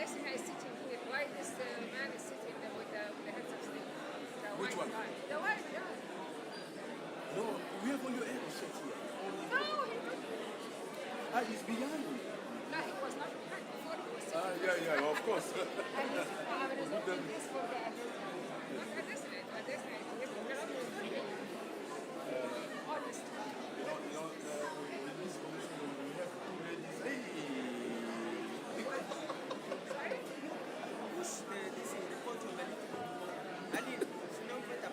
this guy is sitting here. Why this man is sitting there with the heads of state? The Which white one? guy. The white guy. No, we have only air set here. No, he don't. He's behind me. No, he was not behind. Before he was sitting. Yeah, of course. And he's resolving this for the not assassinate. We cannot do it. Honestly. In this commission, we have two ladies. Hey!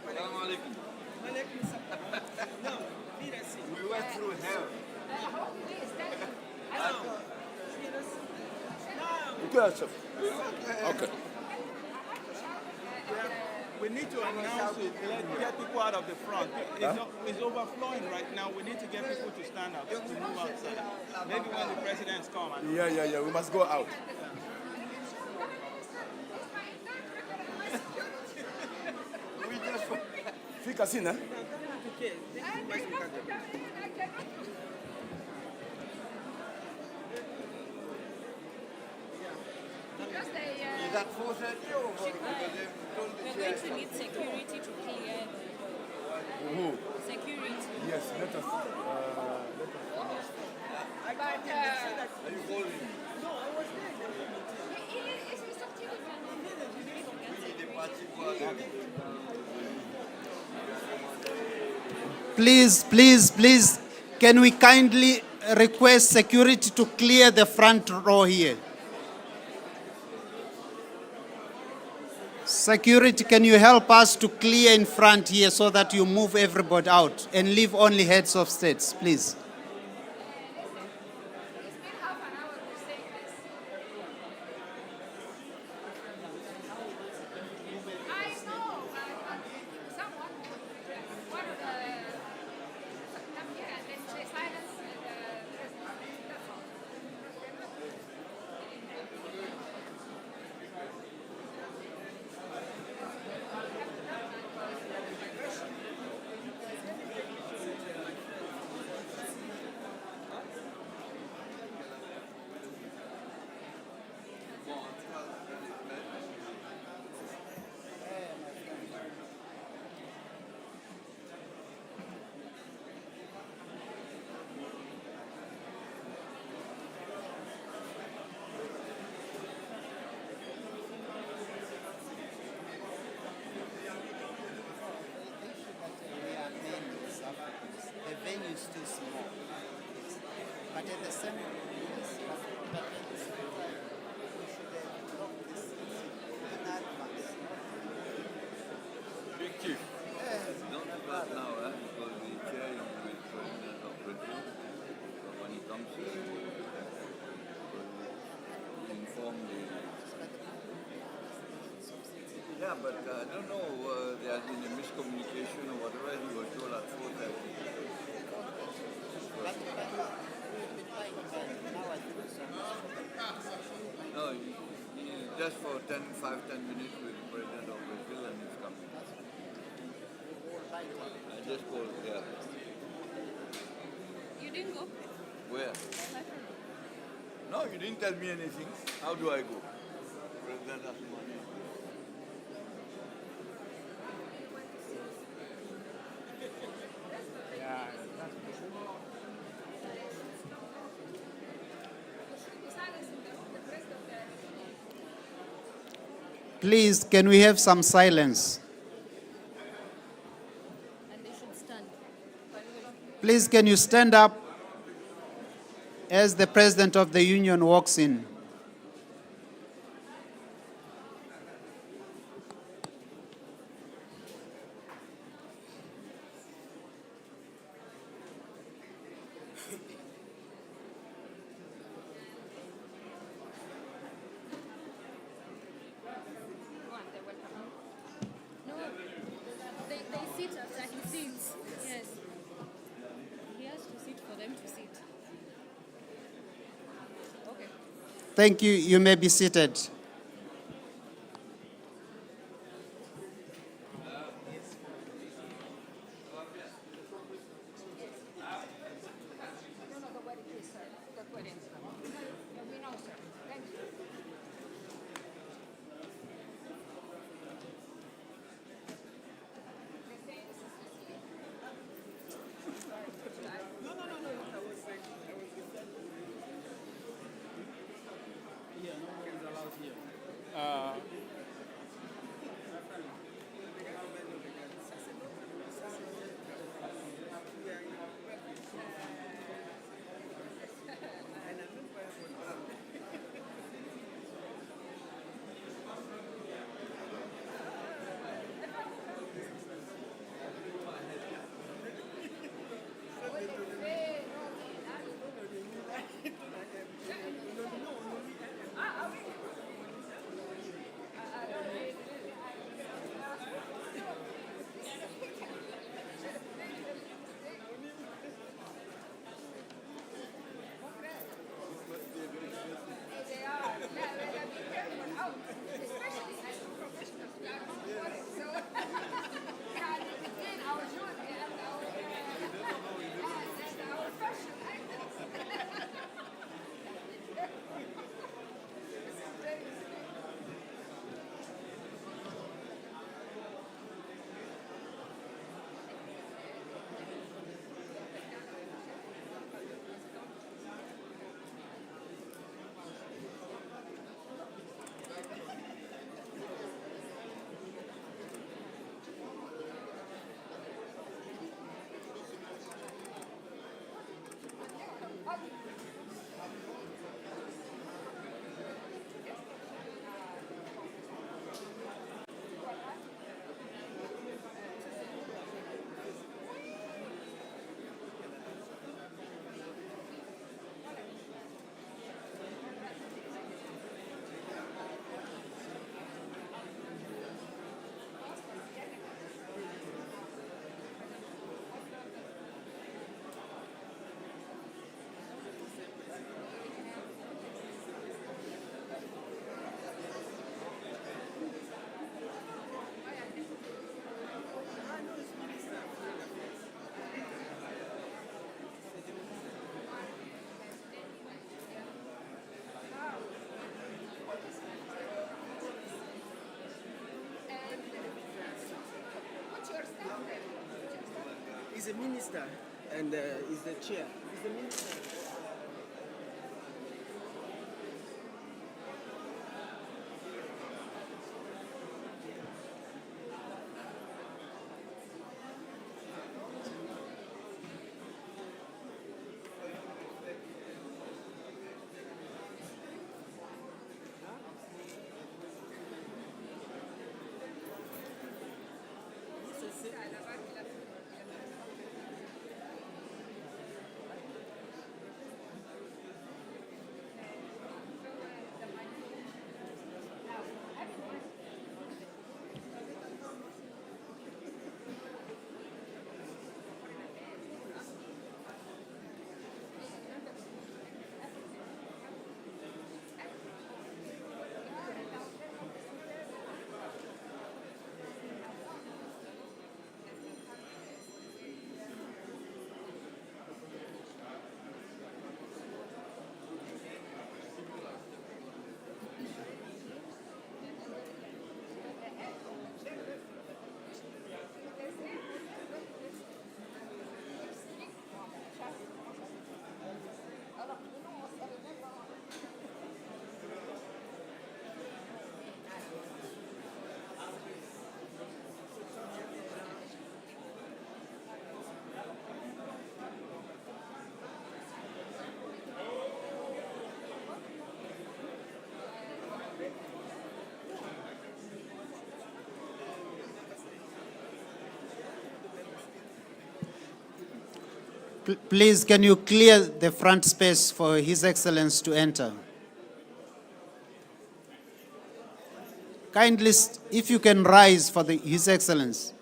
Assalamu alaikum. We went through hell. Okay, chef. Okay. We need to announce it, get people out of the front. It's overflowing right now. We need to get people to stand up, to move outside. Maybe when the presidents come. Yeah. We must go out. We just Fica assim, né? Because they, is that 4:30 or what? Because they've told the We're chair. going to need security to clear Who? security. Yes, let us. but Are you calling? it's up to you. We, the party, who Please, can we kindly request security to clear the front row here? Security, can you help us to clear in front here so that you move everybody out and leave only heads of states, please? It's been half an hour we're saying this. I know, someone, one of the, come here and then say silence and that's all. The venue is too small. But at the same time, Big chief. Don't do that now, because the chair is the president of Britain. So when he comes here, inform the. Yeah, but I don't know, there has been a miscommunication or whatever. He was told at 4:30. No, just for 5-10 minutes with the president of Brazil and he's coming. I just called, yeah. You didn't go? Where? No, you didn't tell me anything. How do I go? President has money. please, can we have some silence? And they should stand. Please, can you stand up as the President of the Union walks in? No, they sit after he sits. Yes. He has to sit for them to sit. Okay. Thank you. You may be seated. We know, sir. Thank you. He's a minister and he's the chair. He's the minister. Please, can you clear the front space for His Excellency to enter? Kindly, if you can rise for His Excellency.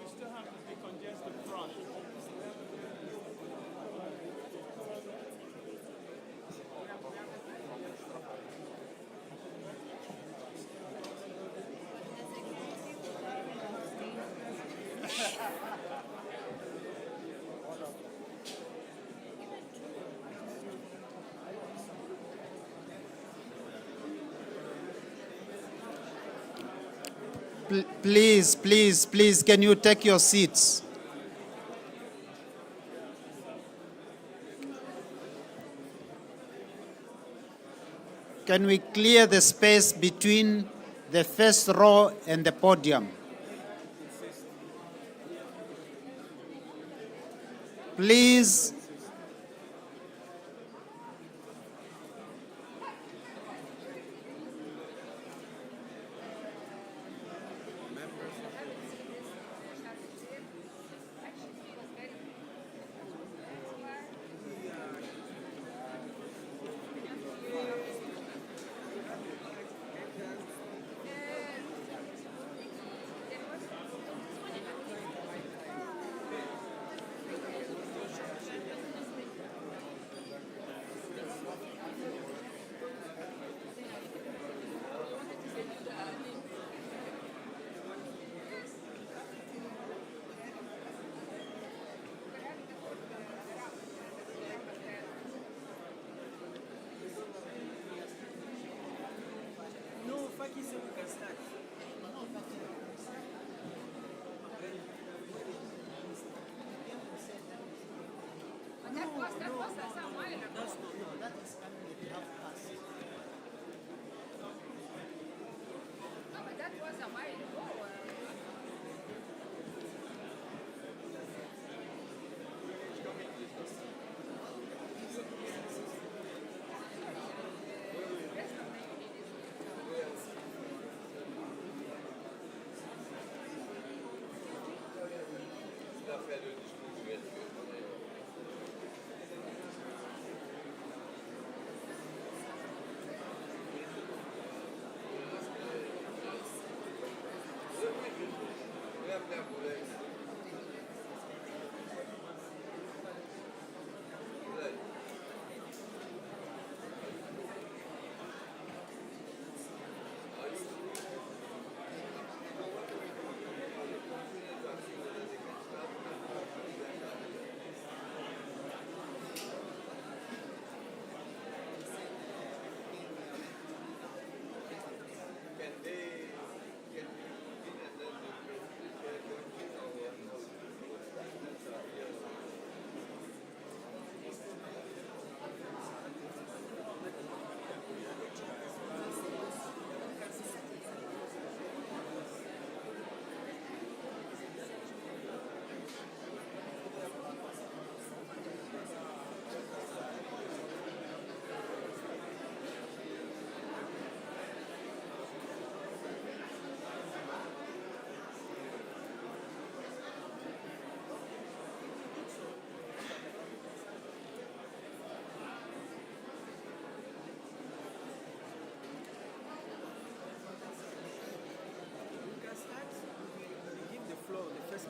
We still have to decongest the front. Please, can you take your seats? Can we clear the space between the first row and the podium? Please. No, Faki said we can start. But that was some while ago. That's not, no, that is No, but that was a while ago.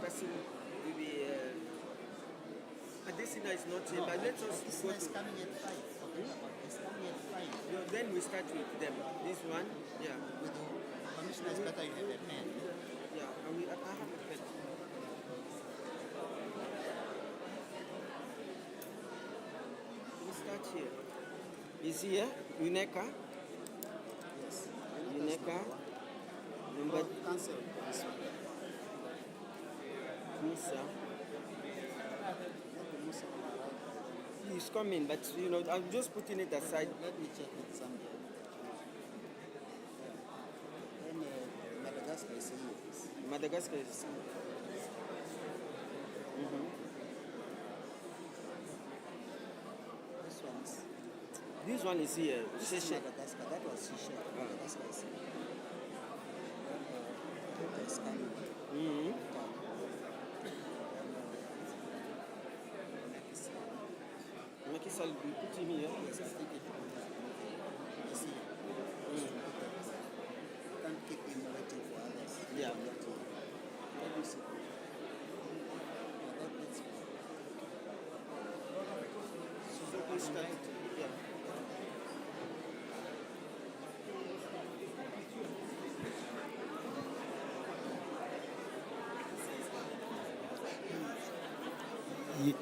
person will be. Adesina is not here, but let us go to. coming at 5. It's coming at 5. Then we start with them. This one, yeah. With the commissioner, it's better you have a pen. Yeah, I have a pen. We start here. Is here UNECA? Yes. UNECA. Number Cancel this one. Musa. Musa will arrive. He's coming, but you know, I'm just putting it aside. Let me check it somewhere. Then Madagascar is here. Madagascar is. This one is This one is here. this is Madagascar. That was Seychelles. Madagascar is here. Then is coming. Macky Sall, we put him here. Yes, I think it is here. Can't keep him waiting for others. Yeah. Let me see. That's So we start. Yeah.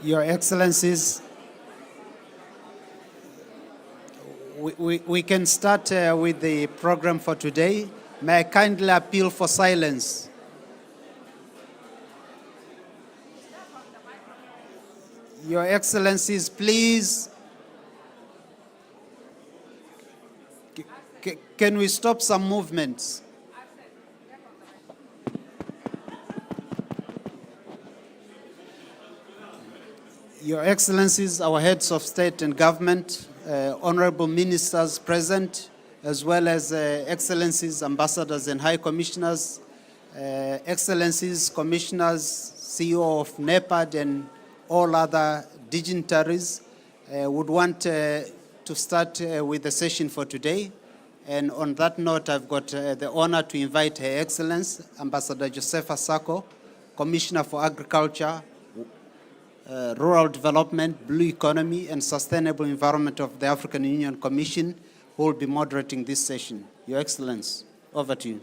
Your Excellencies, we can start with the program for today. May I kindly appeal for silence? Your Excellencies, please, can we stop some movements? Your Excellencies, our heads of state and government, honorable ministers present, as well as Excellencies, ambassadors and high commissioners, Excellencies, commissioners, CEO of NEPAD and all other dignitaries, would want to start with the session for today. And on that note, I've got the honor to invite Her Excellency, Ambassador Josepha Sako, Commissioner for Agriculture, Rural Development, Blue Economy, and Sustainable Environment of the African Union Commission, who will be moderating this session. Your Excellency, over to you.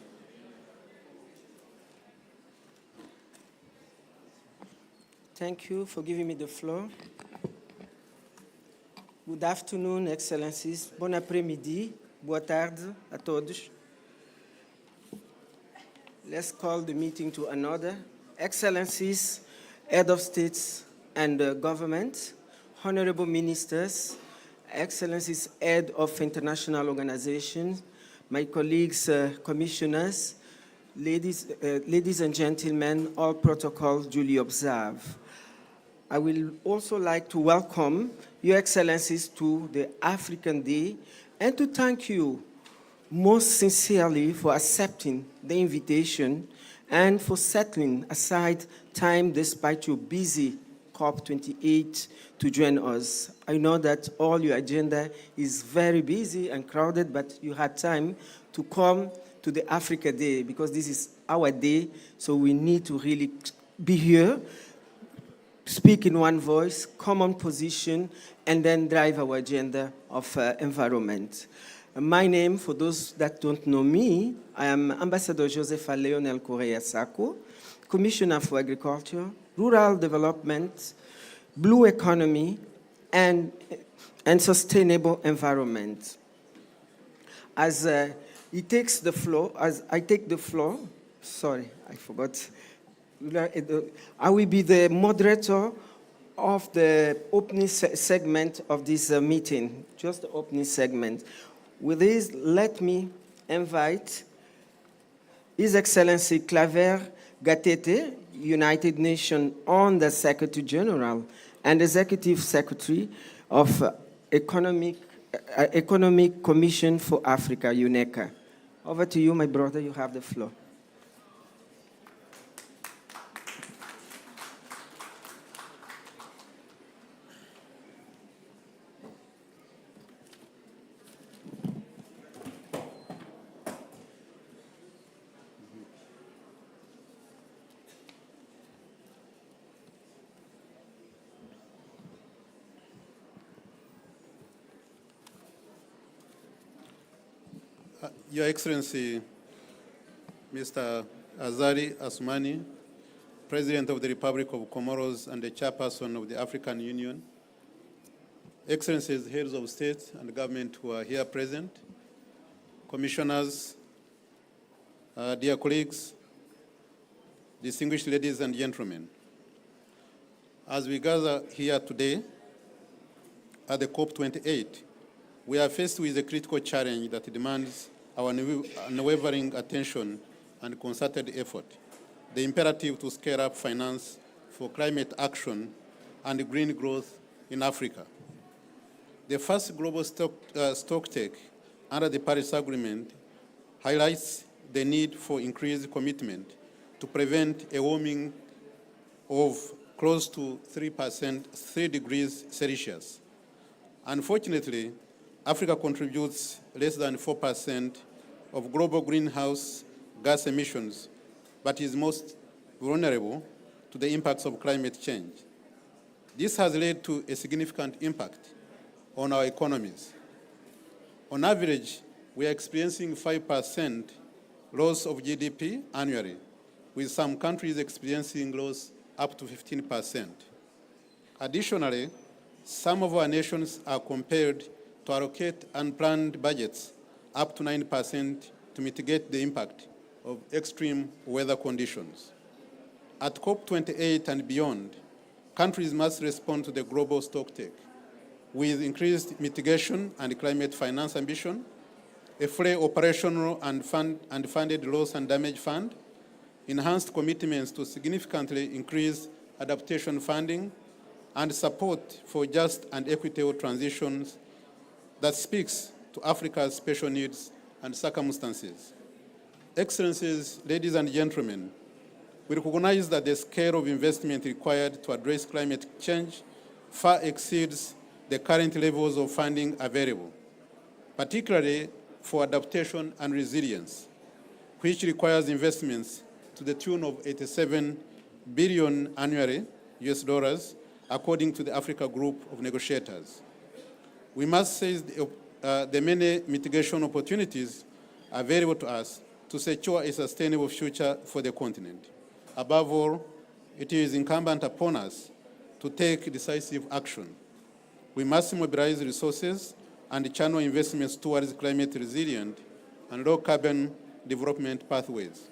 Thank you for giving me the floor. Good afternoon, Excellencies. Bon après-midi. Boa tarde a todos. Let's call the meeting to an order. Excellencies, Head of States and Government, Honorable Ministers, Excellencies, Head of International Organizations, my colleagues, Commissioners, ladies and gentlemen, all protocols duly observed. I will also like to welcome Your Excellencies to the African Day and to thank you most sincerely for accepting the invitation and for setting aside time despite your busy COP28 to join us. I know that all your agenda is very busy and crowded, but you had time to come to the Africa Day because this is our day, so we need to really be here, speak in one voice, common position, and then drive our agenda of environment. My name, for those that don't know me, I am Ambassador Josepha Leonel Correa Sako, Commissioner for Agriculture, Rural Development, Blue Economy, and Sustainable Environment. As he takes the floor, as I take the floor, sorry, I forgot. I will be the moderator of the opening segment of this meeting, just the opening segment. With this, let me invite His Excellency Claver Gatete, United Nations Under Secretary General and Executive Secretary of Economic Commission for Africa, UNECA. Over to you, my brother, you have the floor. Your Excellency, Mr. Azari Asmani, President of the Republic of Comoros and the Chairperson of the African Union, Excellencies, heads of state and government who are here present, commissioners, dear colleagues, distinguished ladies and gentlemen. As we gather here today at the COP28, we are faced with a critical challenge that demands our unwavering attention and concerted effort, the imperative to scale up finance for climate action and green growth in Africa. The first global stocktake under the Paris Agreement highlights the need for increased commitment to prevent a warming of close to 3 degrees Celsius. Unfortunately, Africa contributes less than 4% of global greenhouse gas emissions, but is most vulnerable to the impacts of climate change. This has led to a significant impact on our economies. On average, we are experiencing 5% loss of GDP annually, with some countries experiencing loss up to 15%. Additionally, some of our nations are compelled to allocate unplanned budgets up to 9% to mitigate the impact of extreme weather conditions. At COP28 and beyond, countries must respond to the global stocktake with increased mitigation and climate finance ambition, a fully operational and funded loss and damage fund, enhanced commitments to significantly increase adaptation funding, and support for just and equitable transitions that speaks to Africa's special needs and circumstances. Excellencies, ladies and gentlemen, we recognize that the scale of investment required to address climate change far exceeds the current levels of funding available, particularly for adaptation and resilience, which requires investments to the tune of 87 billion annually, US dollars, according to the Africa Group of Negotiators. We must seize the many mitigation opportunities available to us to secure a sustainable future for the continent. Above all, it is incumbent upon us to take decisive action. We must mobilize resources and channel investments towards climate resilient and low-carbon development pathways.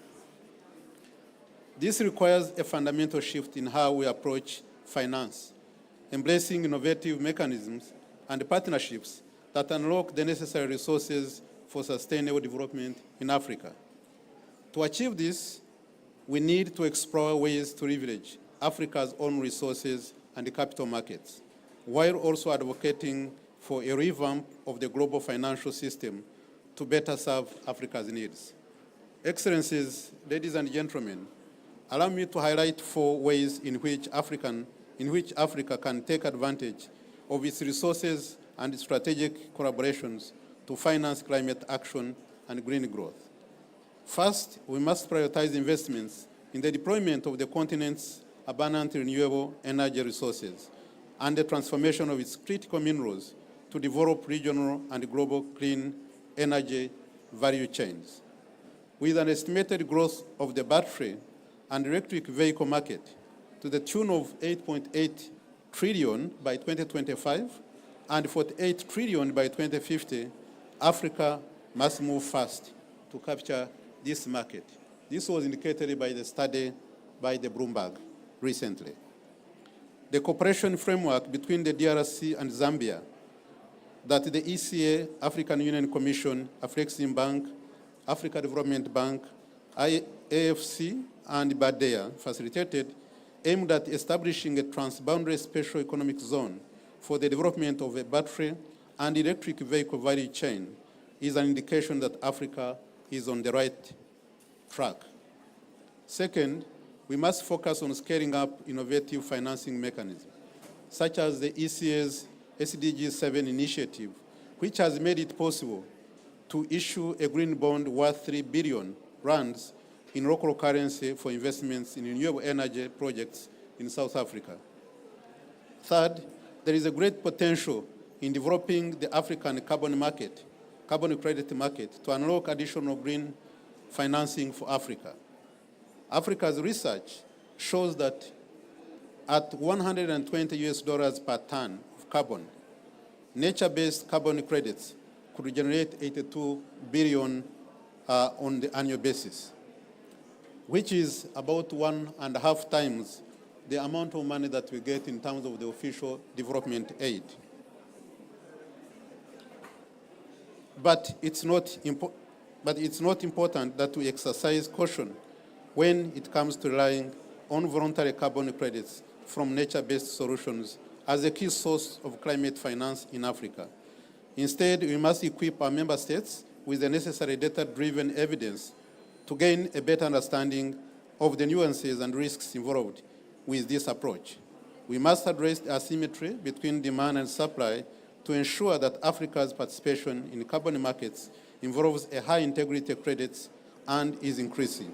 This requires a fundamental shift in how we approach finance, embracing innovative mechanisms and partnerships that unlock the necessary resources for sustainable development in Africa. To achieve this, we need to explore ways to leverage Africa's own resources and capital markets, while also advocating for a revamp of the global financial system to better serve Africa's needs. Excellencies, ladies and gentlemen, allow me to highlight 4 ways in which Africa can take advantage of its resources and strategic collaborations to finance climate action and green growth. First, we must prioritize investments in the deployment of the continent's abundant renewable energy resources and the transformation of its critical minerals to develop regional and global clean energy value chains. With an estimated growth of the battery and electric vehicle market to the tune of 8.8 trillion by 2025 and 48 trillion by 2050, Africa must move fast to capture this market. This was indicated by the study by the Bloomberg recently. The cooperation framework between the DRC and Zambia that the ECA, African Union Commission, Afreximbank, Africa Development Bank, AFC, and BADEA facilitated aimed at establishing a transboundary special economic zone for the development of a battery and electric vehicle value chain is an indication that Africa is on the right track. Second, we must focus on scaling up innovative financing mechanisms, such as the ECA's SDG 7 initiative, which has made it possible to issue a green bond worth 3 billion rands in local currency for investments in renewable energy projects in South Africa. Third, there is a great potential in developing the African carbon market carbon credit market to unlock additional green financing for Africa. Africa's research shows that at $120 per ton of carbon, nature-based carbon credits could generate 82 billion on the annual basis, which is about 1.5 times the amount of money that we get in terms of the official development aid. But it's not important that we exercise caution when it comes to relying on voluntary carbon credits from nature-based solutions as a key source of climate finance in Africa. Instead, we must equip our member states with the necessary data-driven evidence to gain a better understanding of the nuances and risks involved with this approach. We must address the asymmetry between demand and supply to ensure that Africa's participation in carbon markets involves a high integrity credits and is increasing.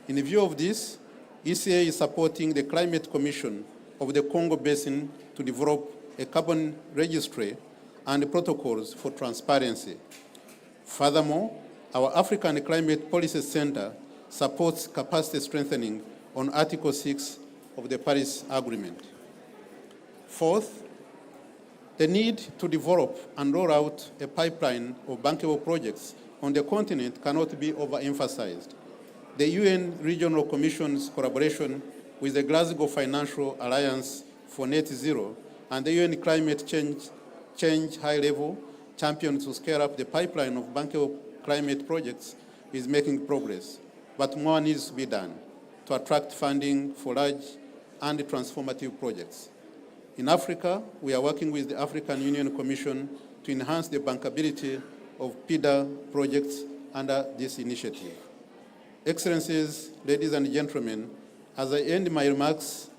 In view of this, ECA is supporting the Climate Commission of the Congo Basin to develop a carbon registry and protocols for transparency. Furthermore, our African Climate Policy Center supports capacity strengthening on Article 6 of the Paris Agreement. Fourth, the need to develop and roll out a pipeline of bankable projects on the continent cannot be overemphasized. The UN Regional Commission's collaboration with the Glasgow Financial Alliance for Net Zero and the UN Climate Change High-Level Champion to scale up the pipeline of bankable climate projects is making progress, but more needs to be done to attract funding for large and transformative projects. In Africa, we are working with the African Union Commission to enhance the bankability of PIDA projects under this initiative. Excellencies, ladies and gentlemen, as I end my remarks,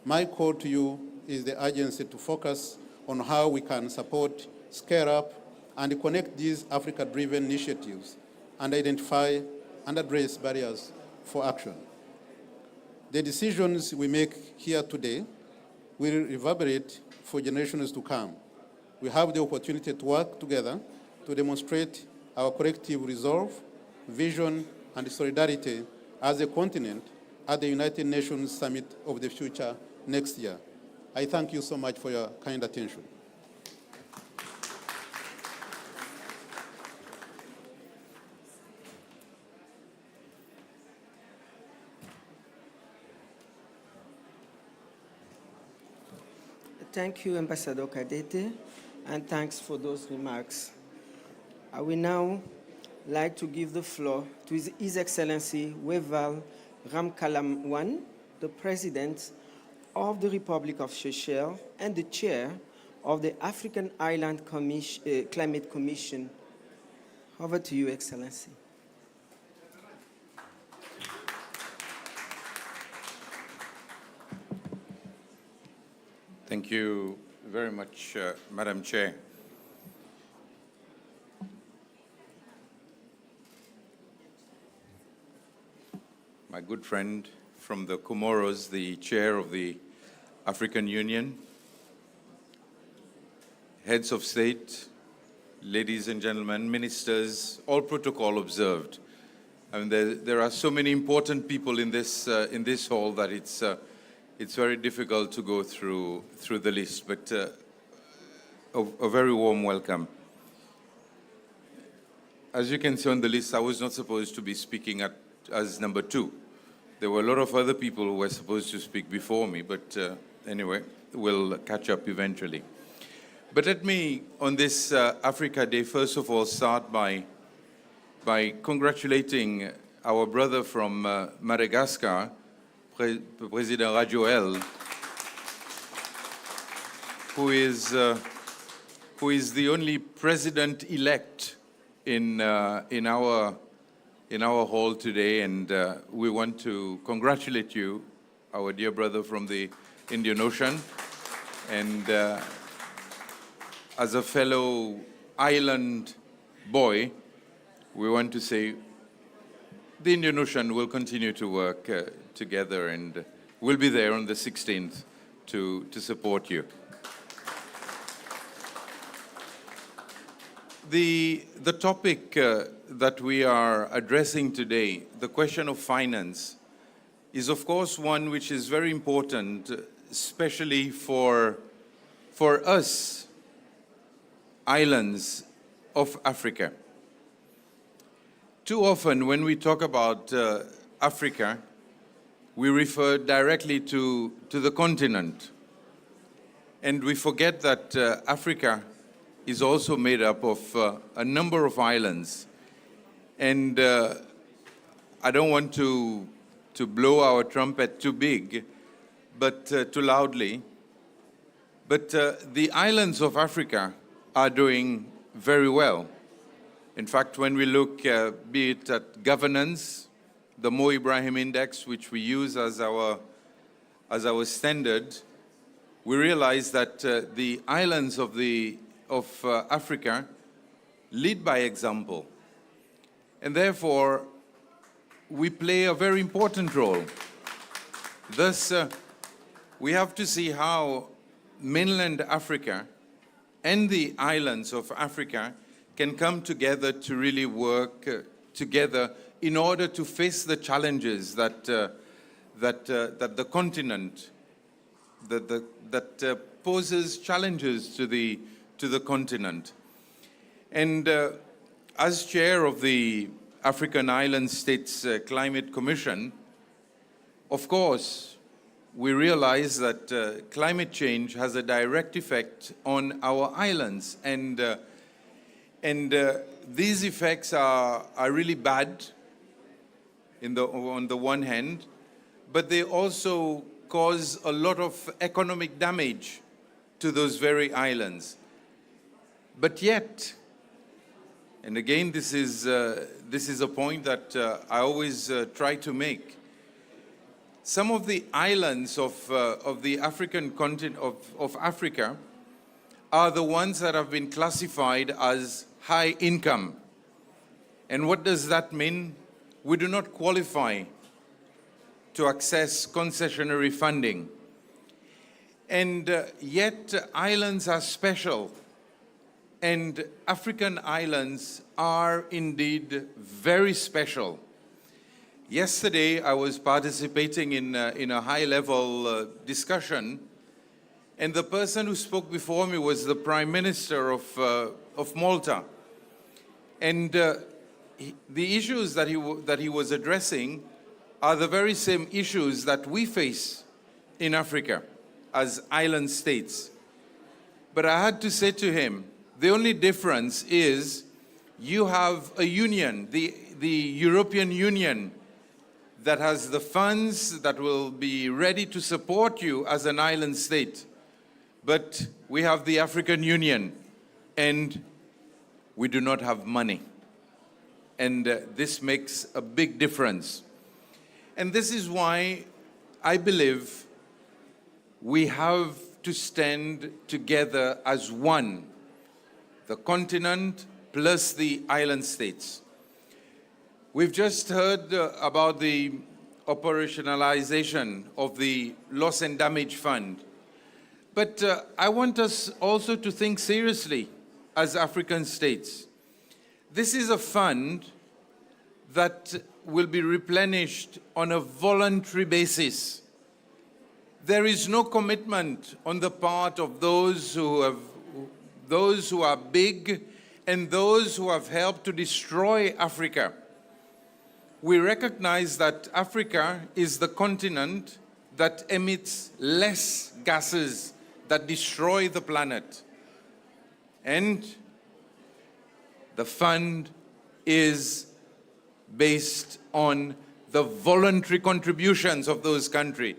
my call to you is the urgency to focus on how we can support, scale up, and connect these Africa-driven initiatives and identify and address barriers for action. The decisions we make here today will reverberate for generations to come. We have the opportunity to work together to demonstrate our collective resolve, vision, and solidarity as a continent at the United Nations Summit of the Future next year. I thank you so much for your kind attention. Thank you, Ambassador Kadete, and thanks for those remarks. I will now like to give the floor to His Excellency Weval Ramkalawan, the President of the Republic of Seychelles and the Chair of the African Island Climate Commission. Over to you, Excellency. Thank you very much, Madam Chair. My good friend from the Comoros, the Chair of the African Union, heads of state, ladies and gentlemen, ministers, all protocol observed. I mean, there are so many important people in this hall that it's very difficult to go through the list, but a very warm welcome. As you can see on the list, I was not supposed to be speaking as number 2. There were a lot of other people who were supposed to speak before me, but anyway, we'll catch up eventually. But let me, on this Africa Day, first of all, start by congratulating our brother from Madagascar, President Rajoel, who is the only president-elect in our hall today, and we want to congratulate you, our dear brother from the Indian Ocean, and as a fellow island boy, we want to say the Indian Ocean will continue to work together, and we'll be there on the 16th to support you. The topic that we are addressing today, the question of finance, is of course one which is very important, especially for us, islands of Africa. Too often when we talk about Africa, we refer directly to the continent. And we forget that Africa is also made up of a number of islands. And I don't want to blow our trumpet too big, but too loudly. But the islands of Africa are doing very well. In fact, when we look, be it at governance, the Mo Ibrahim Index, which we use as our standard, we realize that the islands of Africa lead by example. And therefore, we play a very important role. Thus, we have to see how mainland Africa and the islands of Africa can come together to really work together in order to face the challenges that the continent, that poses challenges to the continent. And as chair of the African Island States Climate Commission, of course, we realize that climate change has a direct effect on our islands, and these effects are really bad on the one hand, but they also cause a lot of economic damage to those very islands. But yet, and again, this is a point that I always try to make. Some of the islands of the African continent, of Africa, are the ones that have been classified as high income. And what does that mean? We do not qualify to access concessionary funding. And yet islands are special. And African islands are indeed very special. Yesterday, I was participating in a high-level discussion, and the person who spoke before me was the Prime Minister of Malta. And the issues that he was addressing are the very same issues that we face in Africa as island states. But I had to say to him, the only difference is you have a union, the European Union, that has the funds that will be ready to support you as an island state. But we have the African Union, and we do not have money. And this makes a big difference. And this is why I believe we have to stand together as one, the continent plus the island states. We've just heard about the operationalization of the Loss and Damage Fund. But I want us also to think seriously as African states. This is a fund that will be replenished on a voluntary basis. There is no commitment on the part of those who are big and those who have helped to destroy Africa. We recognize that Africa is the continent that emits less gases that destroy the planet. And the fund is based on the voluntary contributions of those countries.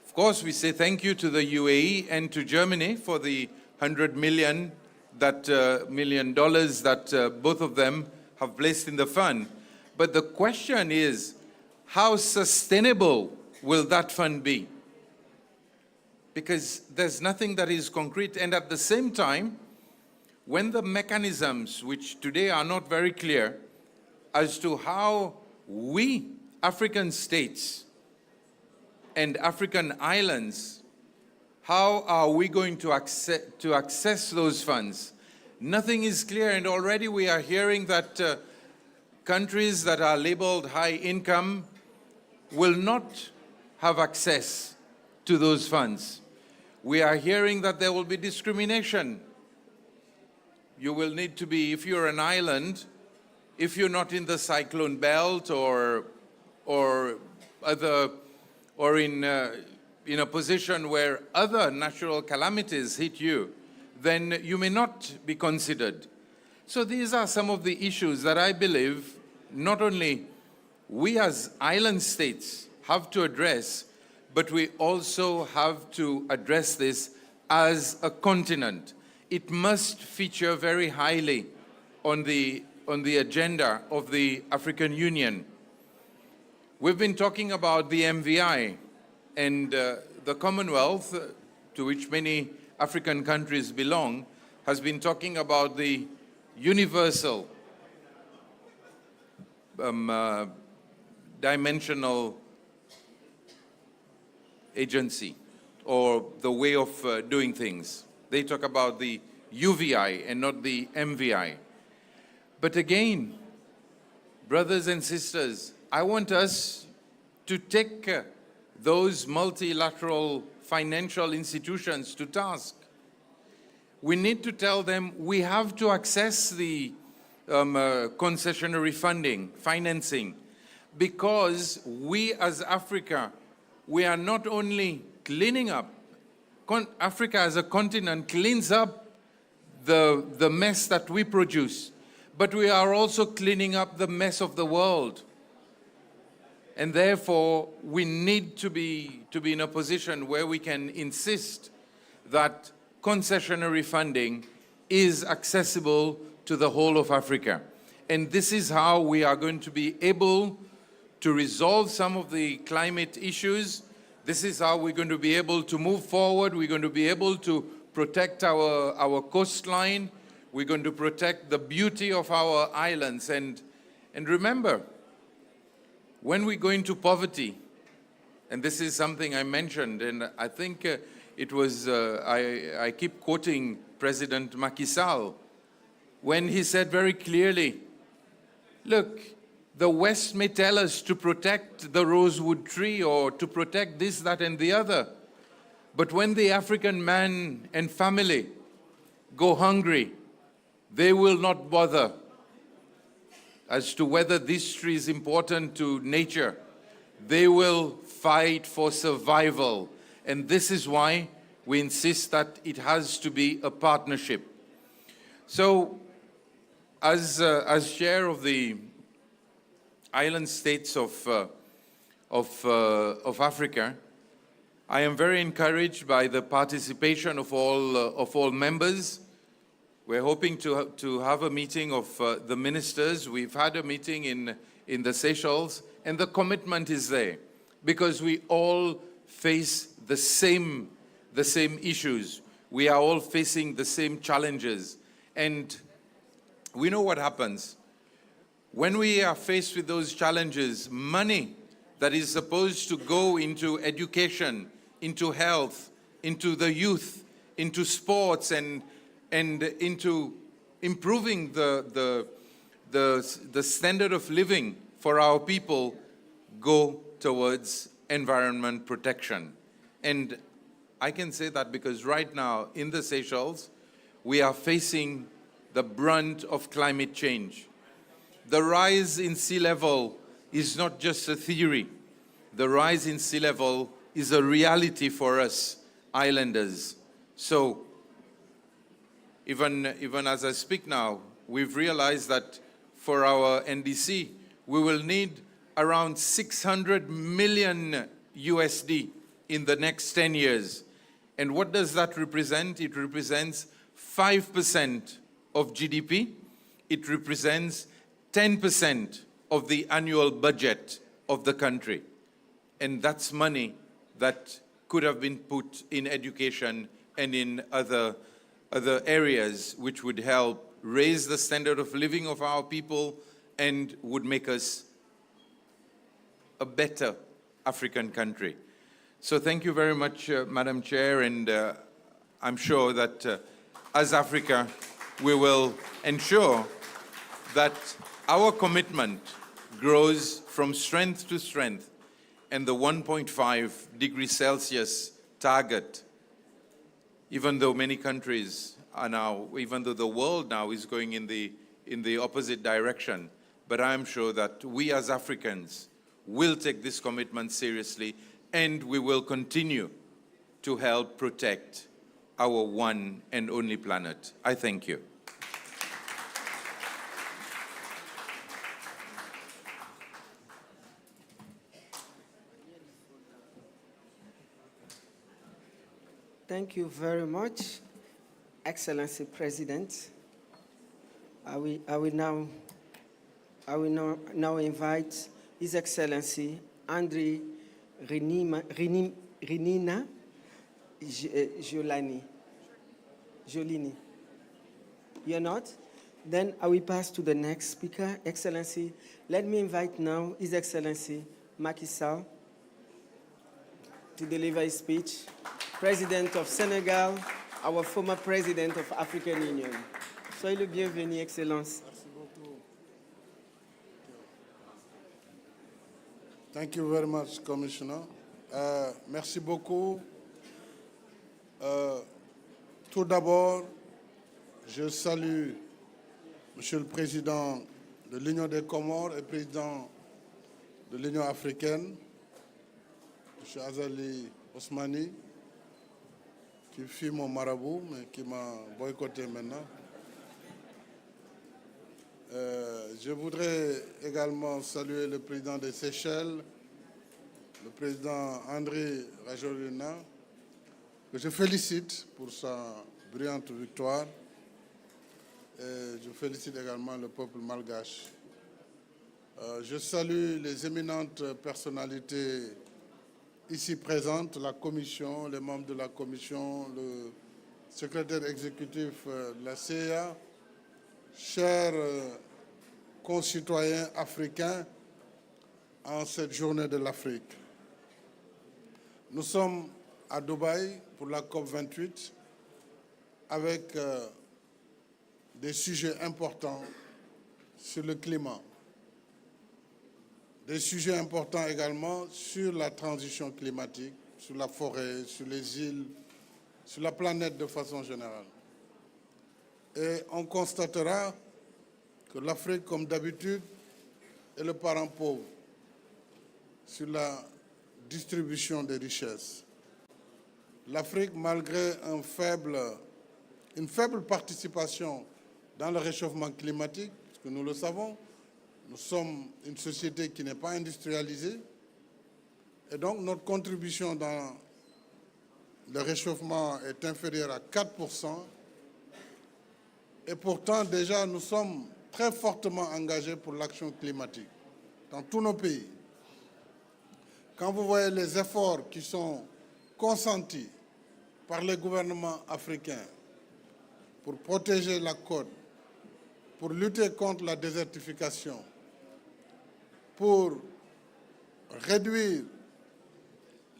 Of course, we say thank you to the UAE and to Germany for the $100 million that both of them have placed in the fund. But the question is, how sustainable will that fund be? Because there's nothing that is concrete. And at the same time, when the mechanisms, which today are not very clear, as to how we, African states and African islands, how are we going to access those funds? Nothing is clear, and already we are hearing that countries that are labeled high income will not have access to those funds. We are hearing that there will be discrimination. You will need to be, if you're an island, if you're not in the cyclone belt or in a position where other natural calamities hit you, then you may not be considered. So these are some of the issues that I believe not only we as island states have to address, but we also have to address this as a continent. It must feature very highly on the agenda of the African Union. We've been talking about the MVI, and the Commonwealth, to which many African countries belong, has been talking about the universal dimensional agency, or the way of doing things. They talk about the UVI and not the MVI. But again, brothers and sisters, I want us to take those multilateral financial institutions to task. We need to tell them we have to access the concessionary financing, because we as Africa, we are not only cleaning up, Africa as a continent cleans up the mess that we produce, but we are also cleaning up the mess of the world. And therefore, we need to be in a position where we can insist that concessionary funding is accessible to the whole of Africa. And this is how we are going to be able to resolve some of the climate issues. This is how we're going to be able to move forward. We're going to be able to protect our coastline. We're going to protect the beauty of our islands. And remember, when we go into poverty, and this is something I mentioned, and I think it was, I keep quoting President Macky Sall, when he said very clearly, look, the West may tell us to protect the rosewood tree or to protect this, that, and the other, but when the African man and family go hungry, they will not bother as to whether this tree is important to nature. They will fight for survival. And this is why we insist that it has to be a partnership. So, as chair of the island states of Africa, I am very encouraged by the participation of all members. We're hoping to have a meeting of the ministers. We've had a meeting in the Seychelles, and the commitment is there because we all face the same issues. We are all facing the same challenges. And we know what happens. When we are faced with those challenges, money that is supposed to go into education, into health, into the youth, into sports, and into improving the standard of living for our people, go towards environment protection. And I can say that because right now in the Seychelles, we are facing the brunt of climate change. The rise in sea level is not just a theory. The rise in sea level is a reality for us islanders. So even as I speak now, we've realized that for our NDC, we will need around 600 million USD in the next 10 years. And what does that represent? It represents 5% of GDP. It represents 10% of the annual budget of the country. And that's money that could have been put in education and in other areas which would help raise the standard of living of our people and would make us a better African country. So thank you very much, Madam Chair, and I'm sure that as Africa, we will ensure that our commitment grows from strength to strength, and the 1.5 degrees Celsius target, even though many countries are now, even though the world now is going in the opposite direction, but I am sure that we as Africans will take this commitment seriously, and we will continue to help protect our one and only planet. I thank you. Thank you very much, Excellency President. I will now invite His Excellency André Renina Jolini. You're not? Then I will pass to the next speaker. Excellency, let me invite now His Excellency Macky Sall to deliver his speech. President of Senegal, our former President of African Union. Soyez le bienvenu, Excellence. Merci beaucoup. Thank you very much, Commissioner. Merci beaucoup. Tout d'abord, je salue Monsieur le Président de l'Union des Comores et Président de l'Union africaine, Monsieur Azali Osmani, qui fut mon marabout, mais qui m'a boycotté maintenant. Je voudrais également saluer le président des Seychelles, le président André Rajoelina, que je félicite pour sa brillante victoire. Et je félicite également le peuple malgache. Je salue les éminentes personnalités ici présentes, la Commission, les membres de la Commission, le secrétaire exécutif de la CIA, chers concitoyens africains en cette journée de l'Afrique. Nous sommes à Dubaï pour la COP28 avec des sujets importants sur le climat. Des sujets importants également sur la transition climatique, sur la forêt, sur les îles, sur la planète de façon générale. Et on constatera que l'Afrique, comme d'habitude, est le parent pauvre sur la distribution des richesses. L'Afrique, malgré une faible participation dans le réchauffement climatique, parce que nous le savons, nous sommes une société qui n'est pas industrialisée, et donc notre contribution dans le réchauffement est inférieure à 4%, et pourtant déjà nous sommes très fortement engagés pour l'action climatique dans tous nos pays. Quand vous voyez les efforts qui sont consentis par les gouvernements africains pour protéger la côte, pour lutter contre la désertification, pour réduire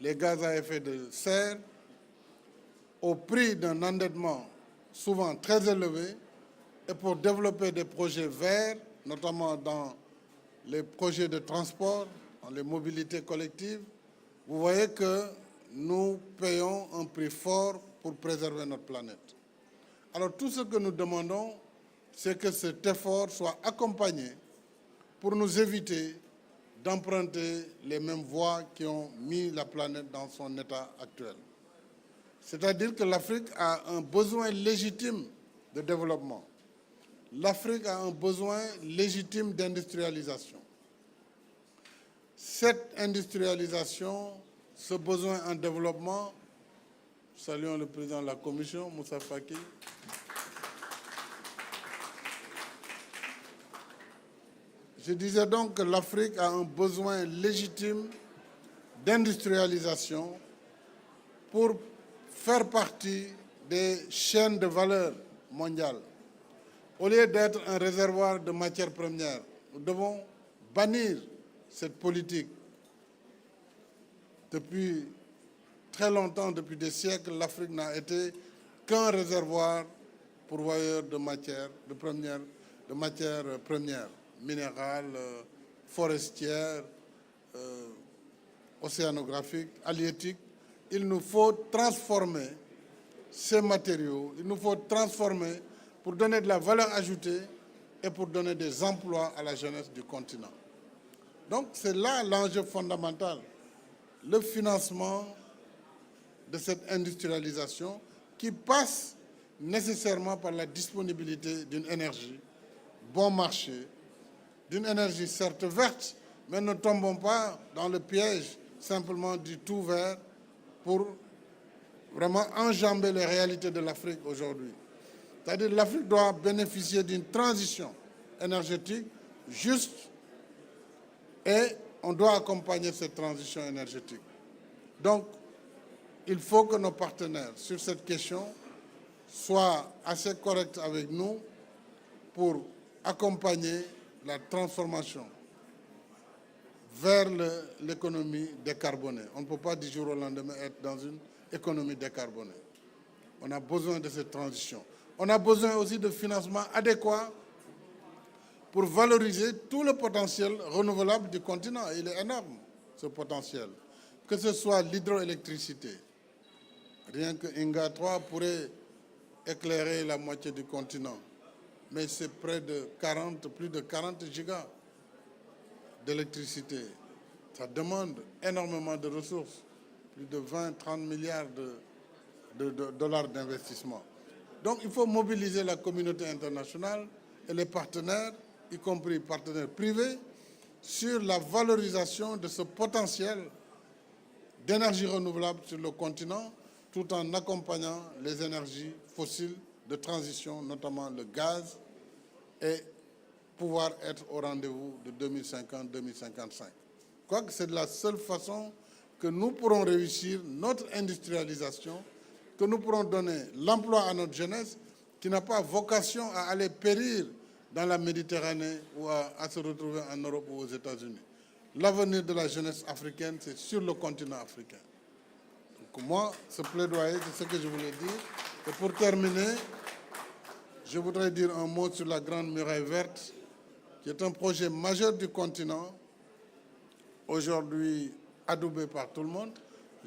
les gaz à effet de serre au prix d'un endettement souvent très élevé et pour développer des projets verts, notamment dans les projets de transport, dans les mobilités collectives, vous voyez que nous payons un prix fort pour préserver notre planète. Alors tout ce que nous demandons, c'est que cet effort soit accompagné pour nous éviter d'emprunter les mêmes voies qui ont mis la planète dans son état actuel. C'est-à-dire que l'Afrique a un besoin légitime de développement. L'Afrique a un besoin légitime d'industrialisation. Cette industrialisation, ce besoin en développement, saluons le président de la Commission, Moussa Faki. Je disais donc que l'Afrique a un besoin légitime d'industrialisation pour faire partie des chaînes de valeur mondiales. Au lieu d'être un réservoir de matières premières, nous devons bannir cette politique. Depuis très longtemps, depuis des siècles, l'Afrique n'a été qu'un réservoir pourvoyeurs de matières premières, minérales, forestières, océanographiques, halieutiques. Il nous faut transformer ces matériaux, il nous faut transformer pour donner de la valeur ajoutée et pour donner des emplois à la jeunesse du continent. Donc c'est là l'enjeu fondamental, le financement de cette industrialisation qui passe nécessairement par la disponibilité d'une énergie bon marché, d'une énergie certes verte, mais ne tombons pas dans le piège simplement du tout vert pour vraiment enjamber les réalités de l'Afrique aujourd'hui. C'est-à-dire que l'Afrique doit bénéficier d'une transition énergétique juste et on doit accompagner cette transition énergétique. Donc, il faut que nos partenaires sur cette question soient assez corrects avec nous pour accompagner la transformation vers l'économie décarbonée. On ne peut pas du jour au lendemain être dans une économie décarbonée. On a besoin de cette transition. On a besoin aussi de financements adéquats pour valoriser tout le potentiel renouvelable du continent. Il est énorme, ce potentiel. Que ce soit l'hydroélectricité. Rien que Inga 3 pourrait éclairer la moitié du continent. Mais c'est près de plus de 40 gigas d'électricité. Ça demande énormément de ressources, plus de 20-30 milliards de dollars d'investissement. Donc il faut mobiliser la communauté internationale et les partenaires, y compris partenaires privés, sur la valorisation de ce potentiel d'énergie renouvelable sur le continent, tout en accompagnant les énergies fossiles de transition, notamment le gaz, et pouvoir être au rendez-vous de 2050-2055. Quoique c'est de la seule façon que nous pourrons réussir notre industrialisation, que nous pourrons donner l'emploi à notre jeunesse qui n'a pas vocation à aller périr dans la Méditerranée ou à se retrouver en Europe ou aux États-Unis. L'avenir de la jeunesse africaine, c'est sur le continent africain. Donc moi, ce plaidoyer, c'est ce que je voulais dire. Et pour terminer, je voudrais dire un mot sur la Grande Muraille Verte, qui est un projet majeur du continent, aujourd'hui adoubé par tout le monde.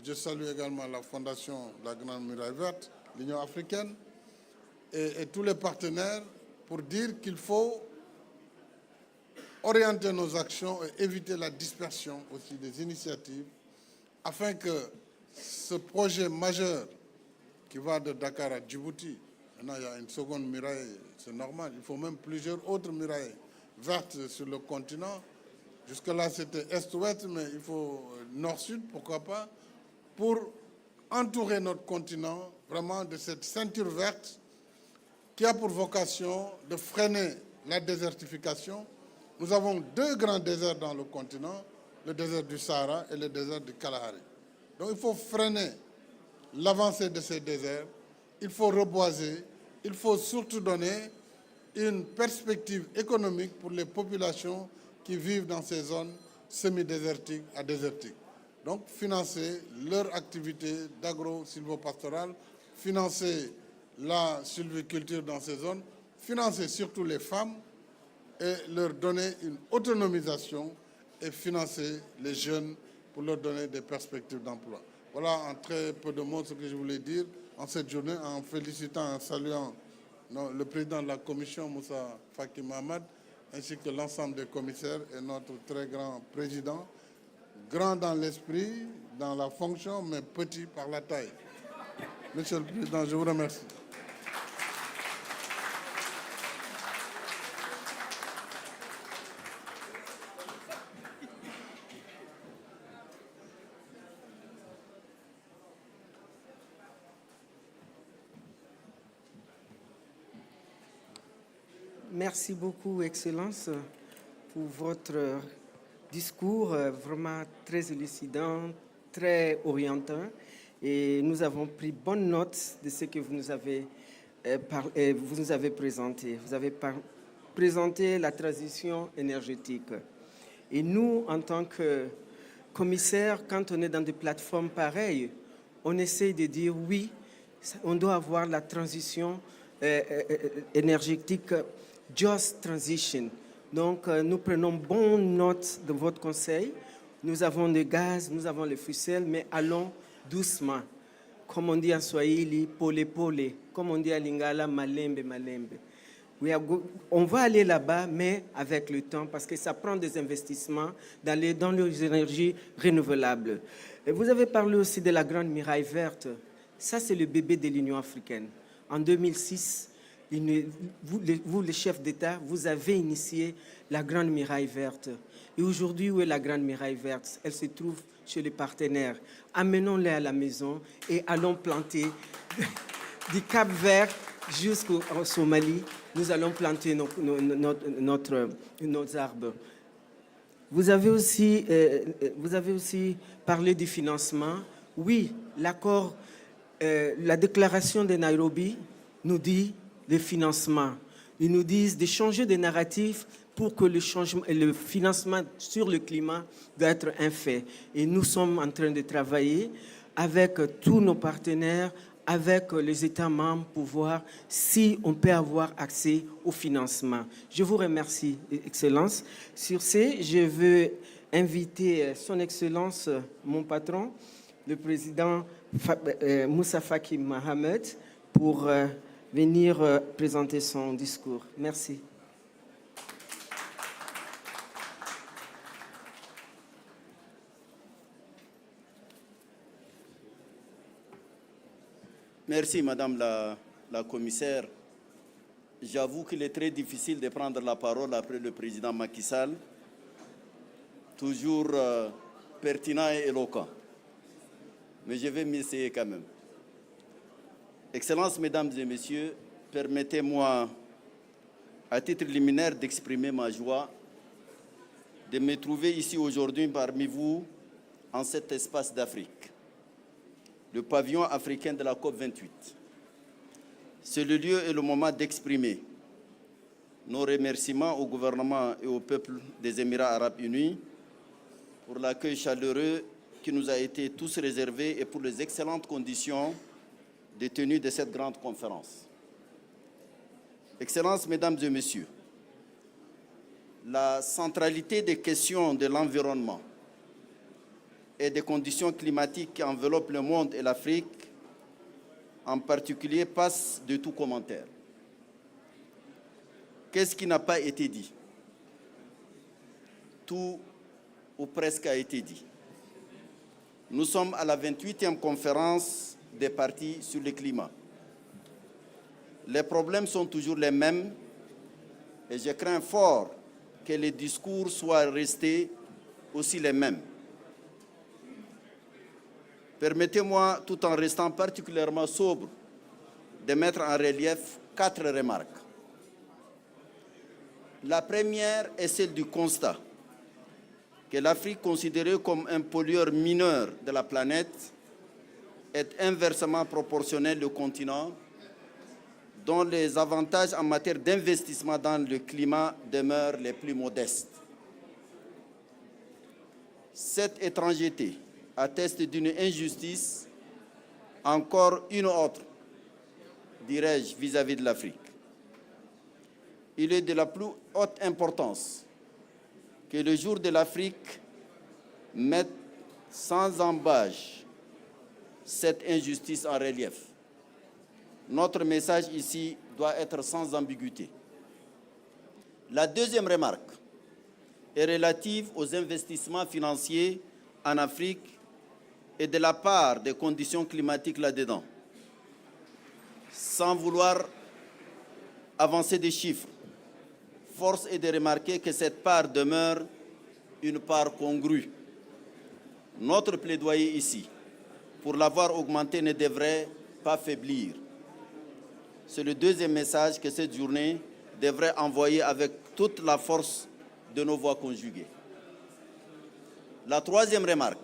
Je salue également la fondation de la Grande Muraille Verte, l'Union africaine, et tous les partenaires pour dire qu'il faut orienter nos actions et éviter la dispersion aussi des initiatives afin que ce projet majeur qui va de Dakar à Djibouti, maintenant il y a une seconde muraille, c'est normal, il faut même plusieurs autres murailles vertes sur le continent. Jusque-là c'était est-ouest, mais il faut nord-sud, pourquoi pas, pour entourer notre continent vraiment de cette ceinture verte qui a pour vocation de freiner la désertification. Nous avons deux grands déserts dans le continent, le désert du Sahara et le désert du Kalahari. Donc il faut freiner l'avancée de ces déserts, il faut reboiser, il faut surtout donner une perspective économique pour les populations qui vivent dans ces zones semi-désertiques à désertiques. Donc financer leur activité d'agro-sylvopastorale, financer la sylviculture dans ces zones, financer surtout les femmes et leur donner une autonomisation et financer les jeunes pour leur donner des perspectives d'emploi. Voilà en très peu de mots ce que je voulais dire en cette journée, en félicitant, en saluant le président de la commission, Moussa Faki Mahamad, ainsi que l'ensemble des commissaires et notre très grand président, grand dans l'esprit, dans la fonction, mais petit par la taille. Monsieur le Président, je vous remercie. Merci beaucoup, Excellence, pour votre discours vraiment très élucidant, très orientant. Et nous avons pris bonne note de ce que vous nous avez, présenté. Vous avez présenté la transition énergétique. Et nous, en tant que commissaires, quand on est dans des plateformes pareilles, on essaie de dire oui, on doit avoir la transition énergétique Just Transition. Donc, nous prenons bonne note de votre conseil. Nous avons le gaz, nous avons les ficelles, mais allons doucement. Comme on dit en Swahili, pole pole. Comme on dit à Lingala, malembe malembe. On va aller là-bas, mais avec le temps, parce que ça prend des investissements dans les énergies renouvelables. Et vous avez parlé aussi de la Grande Muraille Verte. Ça, c'est le bébé de l'Union africaine. En 2006, vous, les chefs d'État, vous avez initié la Grande Muraille Verte. Et aujourd'hui, où est la Grande Muraille Verte? Elle se trouve chez les partenaires. Amenons-les à la maison et allons planter du Cap Vert jusqu'au Somalie. Nous allons planter nos arbres. Vous avez aussi parlé du financement. Oui, l'accord, la déclaration de Nairobi nous dit le financement. Ils nous disent de changer de narratif pour que le financement sur le climat doit être un fait. Et nous sommes en train de travailler avec tous nos partenaires, avec les États membres pour voir si on peut avoir accès au financement. Je vous remercie, Excellence. Sur ce, je veux inviter Son Excellence, mon patron, le président Moussa Faki Mohamed, pour venir présenter son discours. Merci. Merci, Madame la commissaire. J'avoue qu'il est très difficile de prendre la parole après le président Macky Sall, toujours pertinent et éloquent. Mais je vais m'essayer quand même. Excellences, Mesdames et Messieurs, permettez-moi, à titre liminaire, d'exprimer ma joie de me trouver ici aujourd'hui parmi vous en cet espace d'Afrique, le pavillon africain de la COP28. C'est le lieu et le moment d'exprimer nos remerciements au gouvernement et au peuple des Émirats arabes unis pour l'accueil chaleureux qui nous a été tous réservé et pour les excellentes conditions de tenue de cette grande conférence. Excellences, Mesdames et Messieurs, la centralité des questions de l'environnement et des conditions climatiques qui enveloppent le monde et l'Afrique, en particulier, passe de tout commentaire. Qu'est-ce qui n'a pas été dit? Tout ou presque a été dit. Nous sommes à la 28e conférence des parties sur le climat. Les problèmes sont toujours les mêmes et je crains fort que les discours soient restés aussi les mêmes. Permettez-moi, tout en restant particulièrement sobre, de mettre en relief 4 remarques. La première est celle du constat que l'Afrique, considérée comme un pollueur mineur de la planète, est inversement proportionnelle au continent, dont les avantages en matière d'investissement dans le climat demeurent les plus modestes. Cette étrangeté atteste d'une injustice, encore une autre, dirais-je, vis-à-vis de l'Afrique. Il est de la plus haute importance que le jour de l'Afrique mette sans embâche cette injustice en relief. Notre message ici doit être sans ambiguïté. La deuxième remarque est relative aux investissements financiers en Afrique et de la part des conditions climatiques là-dedans. Sans vouloir avancer des chiffres, force est de remarquer que cette part demeure une part congrue. Notre plaidoyer ici, pour l'avoir augmentée, ne devrait pas faiblir. C'est le deuxième message que cette journée devrait envoyer avec toute la force de nos voix conjuguées. La troisième remarque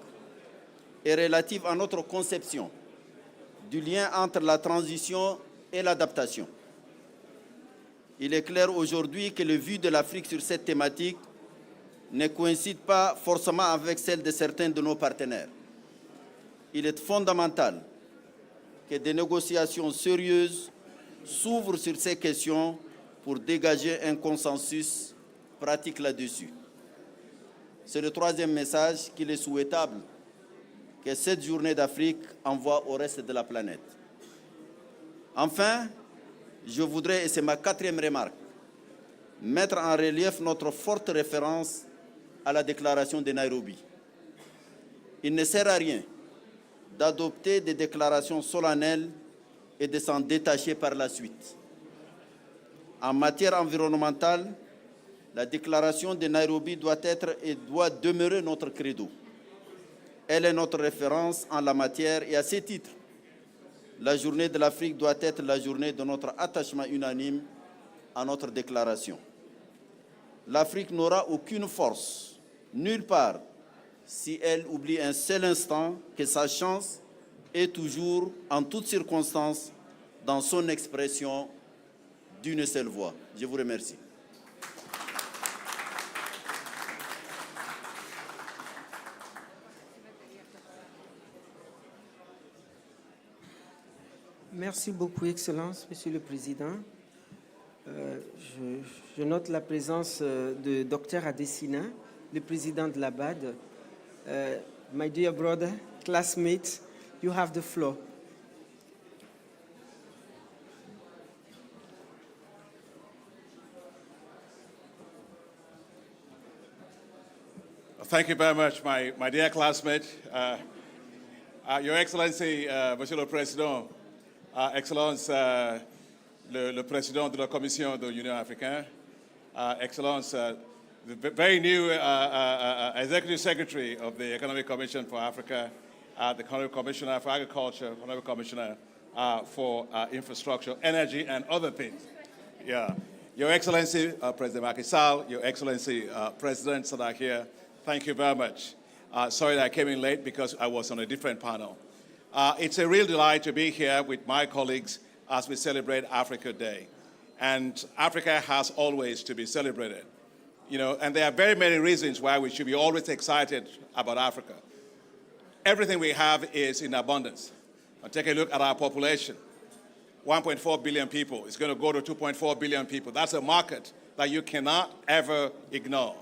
est relative à notre conception du lien entre la transition et l'adaptation. Il est clair aujourd'hui que le vue de l'Afrique sur cette thématique ne coïncide pas forcément avec celle de certains de nos partenaires. Il est fondamental que des négociations sérieuses s'ouvre sur ces questions pour dégager un consensus pratique là-dessus. C'est le troisième message qu'il est souhaitable que cette journée d'Afrique envoie au reste de la planète. Enfin, je voudrais, et c'est ma quatrième remarque, mettre en relief notre forte référence à la déclaration de Nairobi. Il ne sert à rien d'adopter des déclarations solennelles et de s'en détacher par la suite. En matière environnementale, la déclaration de Nairobi doit être et doit demeurer notre credo. Elle est notre référence en la matière et à ce titre, la journée de l'Afrique doit être la journée de notre attachement unanime à notre déclaration. L'Afrique n'aura aucune force, nulle part, si elle oublie un seul instant que sa chance est toujours, en toutes circonstances, dans son expression d'une seule voix. Je vous remercie. Merci beaucoup, Excellence, Monsieur le Président. Je note la présence de Dr Adesina, le président de l'ABAD. My dear brother, classmate, you have the floor. Thank you very much, my dear classmate. Your Excellency, Monsieur le Président, Excellence, le Président de la Commission de l'Union africaine, Excellence, the very new Executive Secretary of the Economic Commission for Africa, the Economic Commissioner for Agriculture, Economic Commissioner for Infrastructure, Energy, and other things. Yeah. Your Excellency, President Macky Sall, Your Excellency, Presidents that are here, thank you very much. Sorry that I came in late because I was on a different panel. It's a real delight to be here with my colleagues as we celebrate Africa Day. And Africa has always to be celebrated. You know, and there are very many reasons why we should be always excited about Africa. Everything we have is in abundance. Now take a look at our population. 1.4 billion people. It's going to go to 2.4 billion people. That's a market that you cannot ever ignore.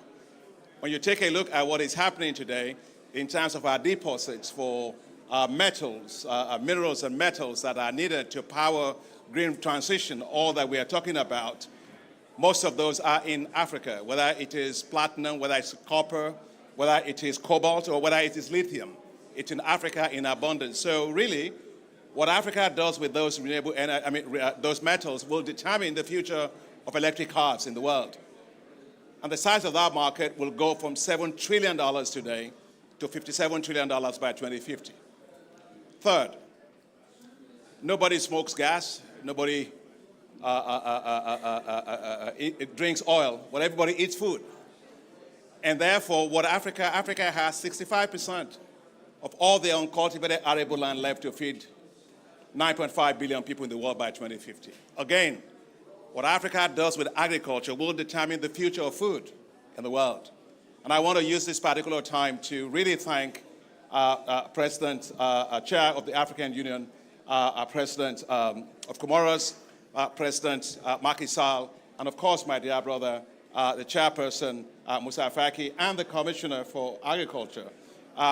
When you take a look at what is happening today in terms of our deposits for metals, minerals and metals that are needed to power green transition, all that we are talking about, most of those are in Africa, whether it is platinum, whether it's copper, whether it is cobalt, or whether it is lithium. It's in Africa in abundance. So really, what Africa does with those renewable those metals will determine the future of electric cars in the world. And the size of that market will go from $7 trillion today to $57 trillion by 2050. Third, nobody smokes gas, nobody drinks oil, but everybody eats food. And therefore, what Africa has 65% of all the uncultivated arable land left to feed 9.5 billion people in the world by 2050. Again, what Africa does with agriculture will determine the future of food in the world. And I want to use this particular time to really thank President, Chair of the African Union, President of Comoros, President Macky Sall, and of course, my dear brother, the Chairperson, Moussa Faki, and the Commissioner for Agriculture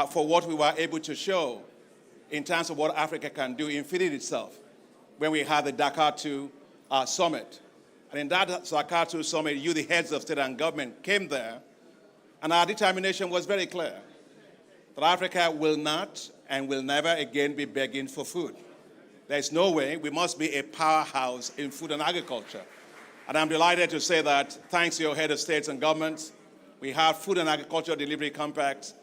for what we were able to show in terms of what Africa can do in feeding itself when we had the Dakar II summit. And in that Dakar II summit, you, the heads of state and government, came there, and our determination was very clear, that Africa will not and will never again be begging for food. There's no way. We must be a powerhouse in food and agriculture. And I'm delighted to say that, thanks to your head of states and governments, we have food and agriculture delivery compacts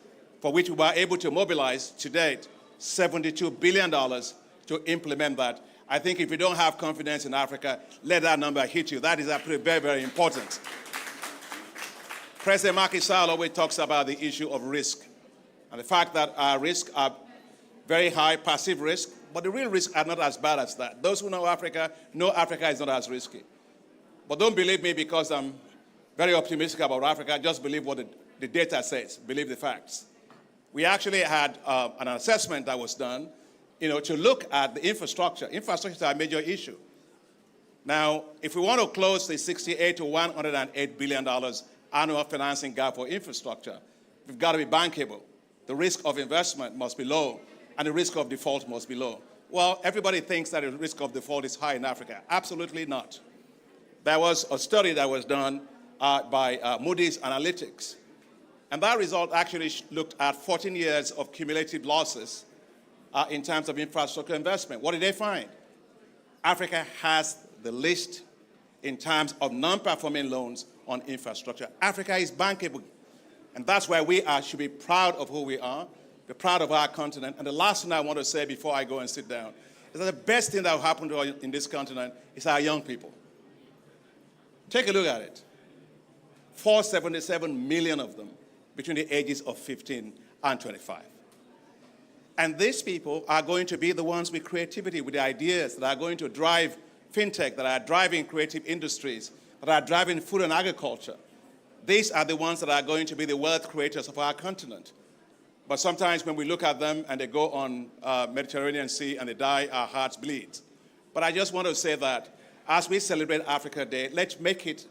for which we were able to mobilize to date $72 billion to implement that. I think if you don't have confidence in Africa, let that number hit you. That is actually very, very important. President Macky Sall always talks about the issue of risk and the fact that our risks are very high, passive risk, but the real risks are not as bad as that. Those who know Africa is not as risky. But don't believe me because I'm very optimistic about Africa. Just believe what the data says. Believe the facts. We actually had an assessment that was done, to look at the infrastructure. Infrastructure is a major issue. Now, if we want to close the $68 to $108 billion annual financing gap for infrastructure, we've got to be bankable. The risk of investment must be low, and the risk of default must be low. Well, everybody thinks that the risk of default is high in Africa. Absolutely not. There was a study that was done by Moody's Analytics, and that result actually looked at 14 years of cumulative losses in terms of infrastructure investment. What did they find? Africa has the least in terms of non-performing loans on infrastructure. Africa is bankable, and that's why we should be proud of who we are, be proud of our continent. And the last thing I want to say before I go and sit down is that the best thing that will happen to us in this continent is our young people. Take a look at it. 477 million of them between the ages of 15 and 25. And these people are going to be the ones with creativity, with the ideas that are going to drive fintech, that are driving creative industries, that are driving food and agriculture. These are the ones that are going to be the wealth creators of our continent. But sometimes when we look at them and they go on Mediterranean Sea and they die, our hearts bleed. But I just want to say that as we celebrate Africa Day, let's make it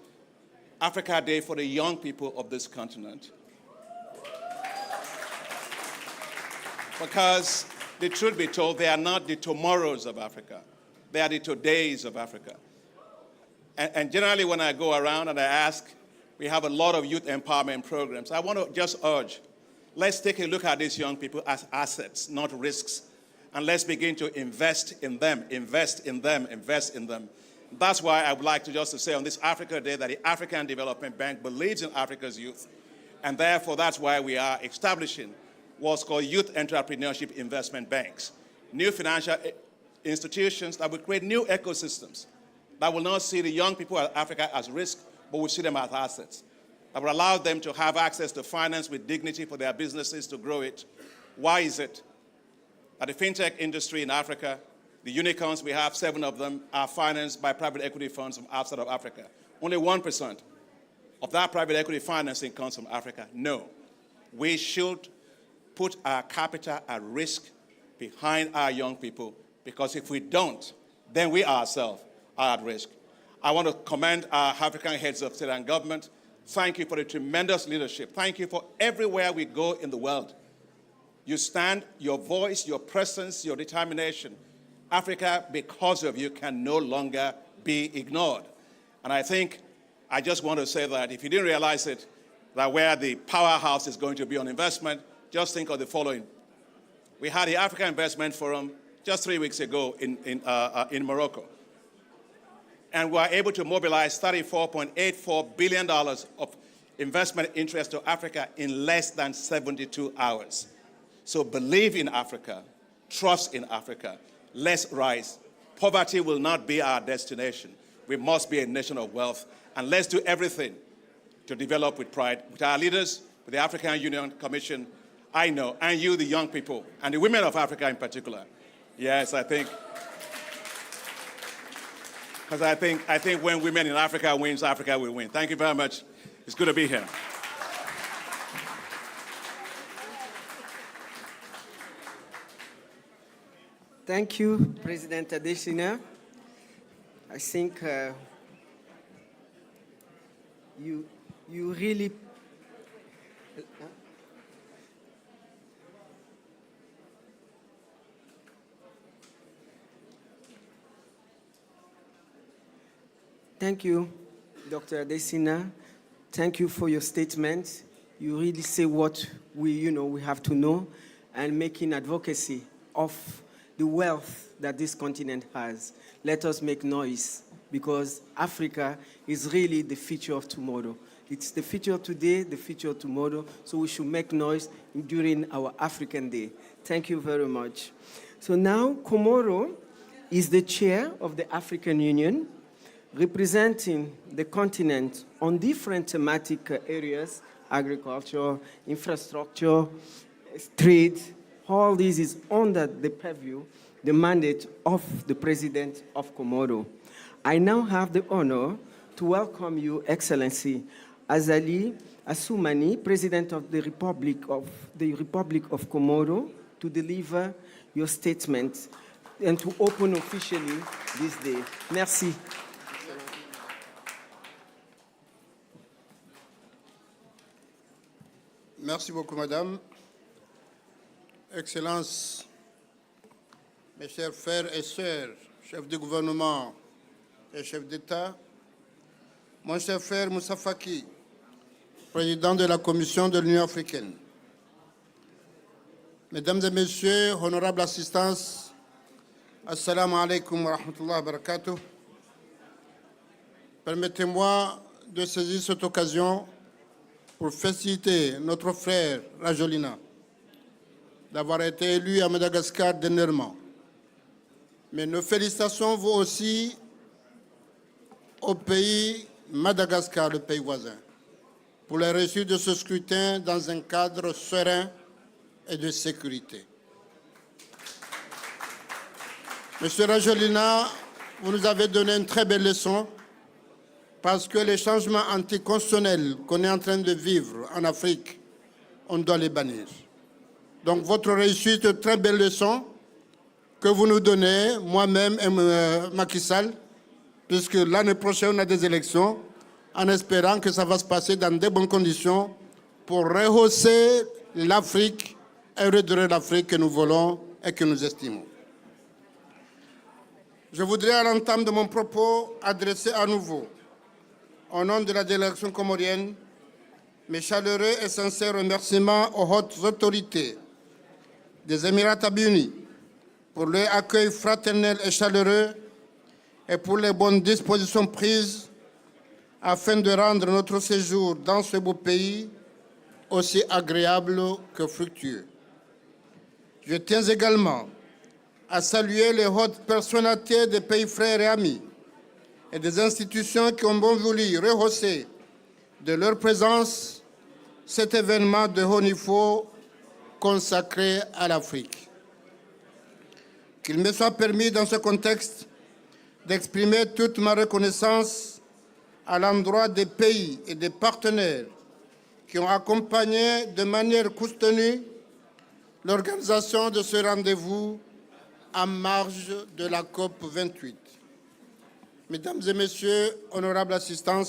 Africa Day for the young people of this continent. Because the truth be told, they are not the tomorrows of Africa. They are the todays of Africa. And generally when I go around and I ask, we have a lot of youth empowerment programs. I want to just urge, let's take a look at these young people as assets, not risks. And let's begin to invest in them, invest in them, invest in them. That's why I would like to just say on this Africa Day that the African Development Bank believes in Africa's youth. And therefore, that's why we are establishing what's called Youth Entrepreneurship Investment Banks. New financial institutions that will create new ecosystems that will not see the young people of Africa as risk, but will see them as assets. That will allow them to have access to finance with dignity for their businesses to grow it. Why is it that the fintech industry in Africa, the unicorns, we have 7 of them, are financed by private equity funds from outside of Africa? Only 1% of that private equity financing comes from Africa. No. We should put our capital at risk behind our young people, because if we don't, then we ourselves are at risk. I want to commend our African heads of state and government. Thank you for the tremendous leadership. Thank you for everywhere we go in the world. You stand, your voice, your presence, your determination. Africa, because of you, can no longer be ignored. And I just want to say that if you didn't realize it, that where the powerhouse is going to be on investment, just think of the following. We had the Africa Investment Forum just 3 weeks ago in Morocco. And we were able to mobilize $34.84 billion of investment interest to Africa in less than 72 hours. So believe in Africa, trust in Africa, let's rise. Poverty will not be our destination. We must be a nation of wealth, and let's do everything to develop with pride. With our leaders, with the African Union Commission, I know, and you, the young people, and the women of Africa in particular. Yes, because I think when women in Africa wins, Africa will win. Thank you very much. It's good to be here. Thank you, President Adesina. I think you really... Thank you, Dr. Adesina. Thank you for your statement. You really say what we have to know, and making advocacy of the wealth that this continent has. Let us make noise, because Africa is really the future of tomorrow. It's the future of today, the future of tomorrow, so we should make noise during our African Day. Thank you very much. So now, Komoro is the chair of the African Union, representing the continent on different thematic areas: agriculture, infrastructure, trade. All this is under the purview, the mandate of the President of Komoro. I now have the honor to welcome you, Excellency Azali Assoumani, President of the Republic of Komoro, to deliver your statement and to open officially this day. Merci. Merci beaucoup, Madame. Excellences, mes chers frères et sœurs, chefs de gouvernement et chefs d'État, mon cher frère Moussa Faki, président de la Commission de l'Union africaine, Mesdames et Messieurs, honorables assistants, Assalamu alaikum wa rahmatullahi wa barakatuh. Permettez-moi de saisir cette occasion pour féliciter notre frère Rajolina d'avoir été élu à Madagascar dernièrement. Mais nos félicitations vont aussi au pays Madagascar, le pays voisin, pour la réussite de ce scrutin dans un cadre serein et de sécurité. Monsieur Rajolina, vous nous avez donné une très belle leçon parce que les changements anticonstitutionnels qu'on est en train de vivre en Afrique, on doit les bannir. Donc votre réussite, une très belle leçon que vous nous donnez, moi-même et Macky Sall, puisque l'année prochaine, on a des élections, en espérant que ça va se passer dans de bonnes conditions pour rehausser l'Afrique et redorer l'Afrique que nous voulons et que nous estimons. Je voudrais, à l'entame de mon propos, adresser à nouveau, au nom de la délégation comorienne, mes chaleureux et sincères remerciements aux hautes autorités des Émirats arabes unis pour leur accueil fraternel et chaleureux et pour les bonnes dispositions prises afin de rendre notre séjour dans ce beau pays aussi agréable que fructueux. Je tiens également à saluer les hautes personnalités des pays frères et amis et des institutions qui ont bon voulu rehausser de leur présence cet événement de haut niveau consacré à l'Afrique. Qu'il me soit permis dans ce contexte d'exprimer toute ma reconnaissance à l'endroit des pays et des partenaires qui ont accompagné de manière soutenue l'organisation de ce rendez-vous en marge de la COP28. Mesdames et Messieurs, honorables assistants,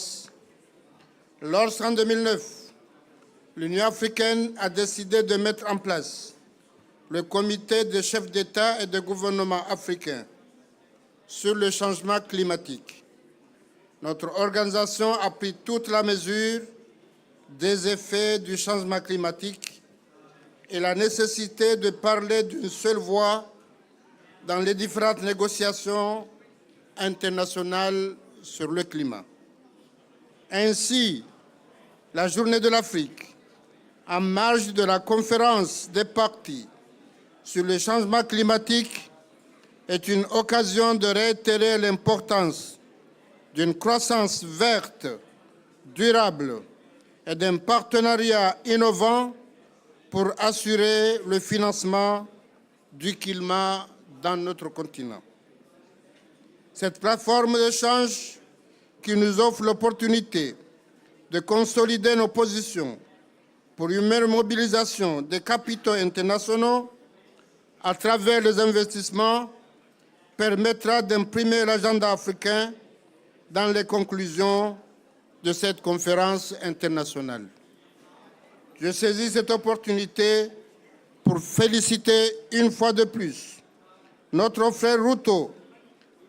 lorsqu'en 2009, l'Union africaine a décidé de mettre en place le comité des chefs d'État et de gouvernement africains sur le changement climatique, notre organisation a pris toute la mesure des effets du changement climatique et la nécessité de parler d'une seule voix dans les différentes négociations internationales sur le climat. Ainsi, la Journée de l'Afrique, en marge de la conférence des parties sur le changement climatique, est une occasion de réitérer l'importance d'une croissance verte, durable et d'un partenariat innovant pour assurer le financement du climat dans notre continent. Cette plateforme d'échange qui nous offre l'opportunité de consolider nos positions pour une meilleure mobilisation des capitaux internationaux à travers les investissements permettra d'imprimer l'agenda africain dans les conclusions de cette conférence internationale. Je saisis cette opportunité pour féliciter une fois de plus notre frère Ruto,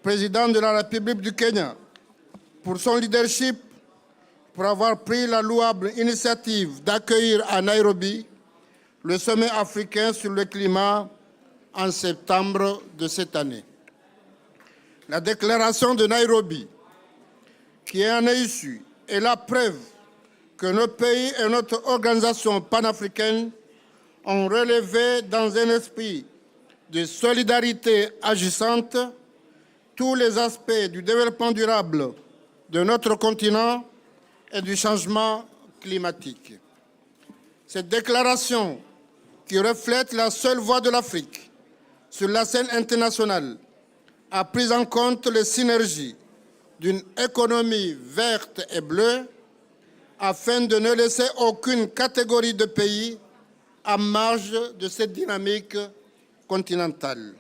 président de la République du Kenya, pour son leadership, pour avoir pris la louable initiative d'accueillir à Nairobi le sommet africain sur le climat en septembre de cette année. La déclaration de Nairobi, qui en est issue, est la preuve que nos pays et notre organisation panafricaine ont relevé dans un esprit de solidarité agissante tous les aspects du développement durable de notre continent et du changement climatique. Cette déclaration, qui reflète la seule voix de l'Afrique sur la scène internationale, a pris en compte les synergies d'une économie verte et bleue afin de ne laisser aucune catégorie de pays en marge de cette dynamique continentale.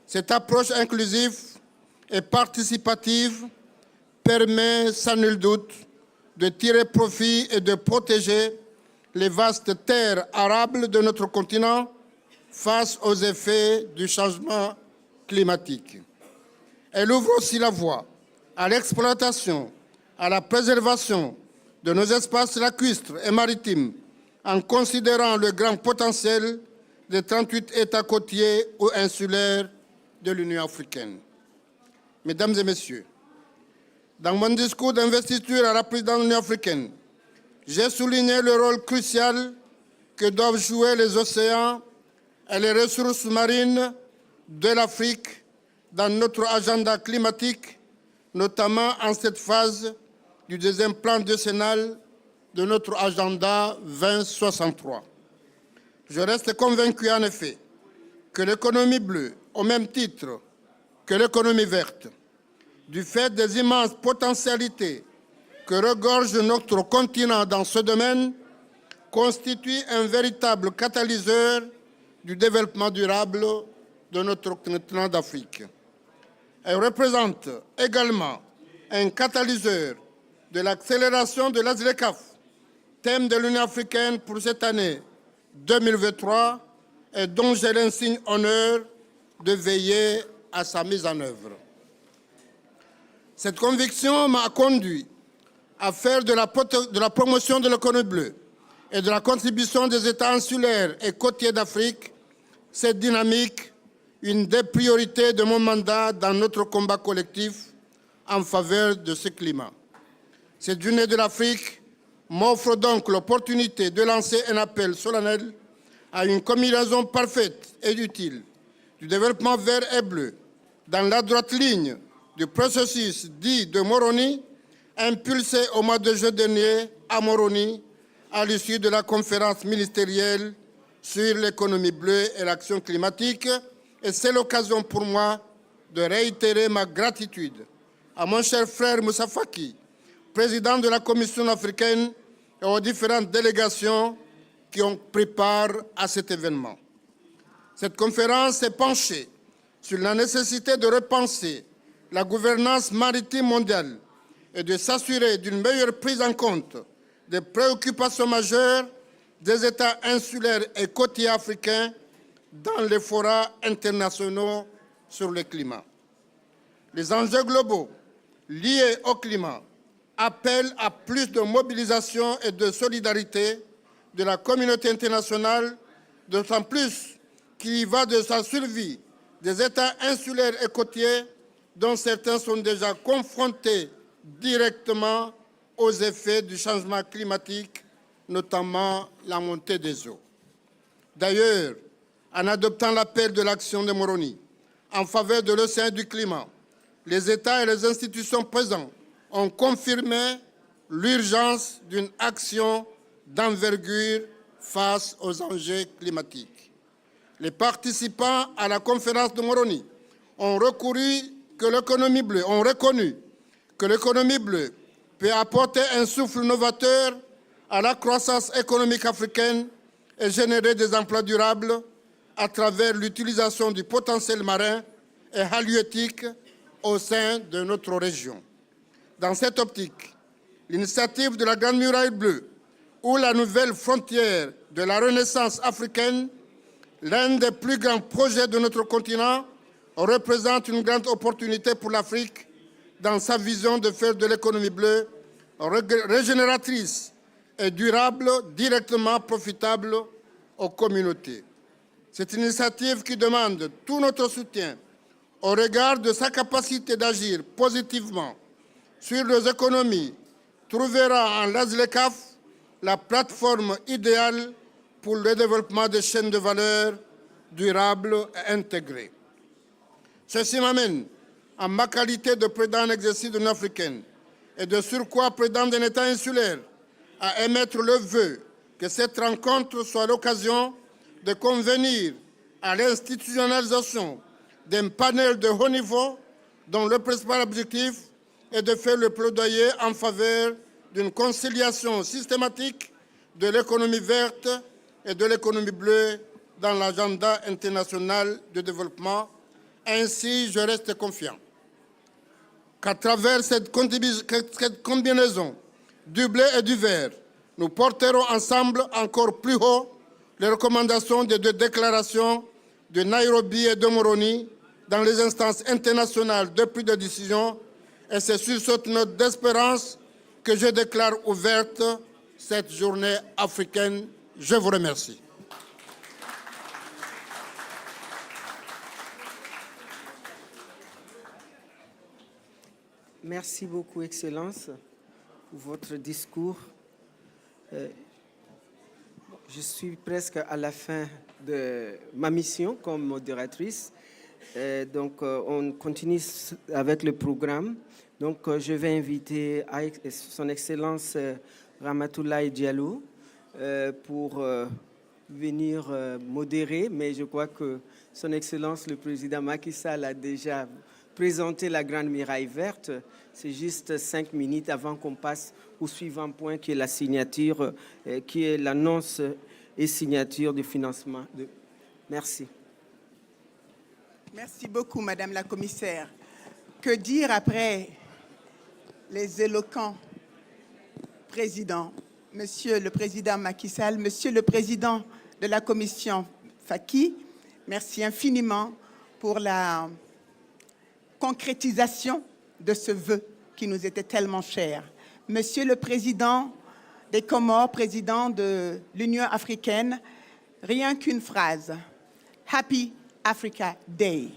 Cette approche inclusive et participative permet sans nul doute de tirer profit et de protéger les vastes terres arables de notre continent face aux effets du changement climatique. Elle ouvre aussi la voie à l'exploitation, à la préservation de nos espaces lacustres et maritimes en considérant le grand potentiel des 38 États côtiers ou insulaires de l'Union africaine. Mesdames et Messieurs, dans mon discours d'investiture à la présidence de l'Union africaine, j'ai souligné le rôle crucial que doivent jouer les océans et les ressources marines de l'Afrique dans notre agenda climatique, notamment en cette phase du deuxième plan décennal de notre agenda 2063. Je reste convaincu en effet que l'économie bleue, au même titre que l'économie verte, du fait des immenses potentialités que regorge notre continent dans ce domaine, constitue un véritable catalyseur du développement durable de notre continent d'Afrique. Elle représente également un catalyseur de l'accélération de l'ASLECAF, thème de l'Union africaine pour cette année 2023 et dont j'ai l'insigne honneur de veiller à sa mise en œuvre. Cette conviction m'a conduit à faire de la promotion de l'économie bleue et de la contribution des États insulaires et côtiers d'Afrique, cette dynamique, une des priorités de mon mandat dans notre combat collectif en faveur de ce climat. Cette journée de l'Afrique m'offre donc l'opportunité de lancer un appel solennel à une combinaison parfaite et utile du développement vert et bleu dans la droite ligne du processus dit de Moroni, impulsé au mois de juin dernier à Moroni, à l'issue de la conférence ministérielle sur l'économie bleue et l'action climatique. Et c'est l'occasion pour moi de réitérer ma gratitude à mon cher frère Moussa Faki, président de la Commission africaine, et aux différentes délégations qui ont pris part à cet événement. Cette conférence s'est penchée sur la nécessité de repenser la gouvernance maritime mondiale et de s'assurer d'une meilleure prise en compte des préoccupations majeures des États insulaires et côtiers africains dans les forats internationaux sur le climat. Les enjeux globaux liés au climat appellent à plus de mobilisation et de solidarité de la communauté internationale, d'autant plus qu'il y va de sa survie des États insulaires et côtiers dont certains sont déjà confrontés directement aux effets du changement climatique, notamment la montée des eaux. D'ailleurs, en adoptant l'appel de l'action de Moroni en faveur de l'océan et du climat, les États et les institutions présents ont confirmé l'urgence d'une action d'envergure face aux enjeux climatiques. Les participants à la conférence de Moroni ont reconnu que l'économie bleue peut apporter un souffle novateur à la croissance économique africaine et générer des emplois durables à travers l'utilisation du potentiel marin et halieutique au sein de notre région. Dans cette optique, l'initiative de la Grande Muraille Bleue ou la nouvelle frontière de la Renaissance africaine, l'un des plus grands projets de notre continent, représente une grande opportunité pour l'Afrique dans sa vision de faire de l'économie bleue régénératrice et durable, directement profitable aux communautés. Cette initiative qui demande tout notre soutien au regard de sa capacité d'agir positivement sur nos économies trouvera en l'ASLECAF la plateforme idéale pour le développement des chaînes de valeur durables et intégrées. Ceci m'amène, en ma qualité de président en exercice de l'Union africaine et de surcroît président d'un État insulaire, à émettre le vœu que cette rencontre soit l'occasion de convenir à l'institutionnalisation d'un panel de haut niveau dont le principal objectif est de faire le plaidoyer en faveur d'une conciliation systématique de l'économie verte et de l'économie bleue dans l'agenda international de développement. Ainsi, je reste confiant qu'à travers cette combinaison du blé et du vert, nous porterons ensemble encore plus haut les recommandations des deux déclarations de Nairobi et de Moroni dans les instances internationales de prise de décision. Et c'est sur cette note d'espérance que je déclare ouverte cette journée africaine. Je vous remercie. Merci beaucoup, Excellence, pour votre discours. Je suis presque à la fin de ma mission comme modératrice. Donc, on continue avec le programme. Donc, je vais inviter Son Excellence Ramatoulaye Diallo pour venir modérer, mais je crois que Son Excellence le Président Macky Sall a déjà présenté la Grande Muraille Verte. C'est juste 5 minutes avant qu'on passe au suivant point qui est la signature, qui est l'annonce et signature du financement. Merci. Merci beaucoup, Madame la Commissaire. Que dire après les éloquents présidents, Monsieur le Président Macky Sall, Monsieur le Président de la Commission Faki, merci infiniment pour la concrétisation de ce vœu qui nous était tellement cher. Monsieur le Président des Comores, Président de l'Union africaine, rien qu'une phrase. Happy Africa Day.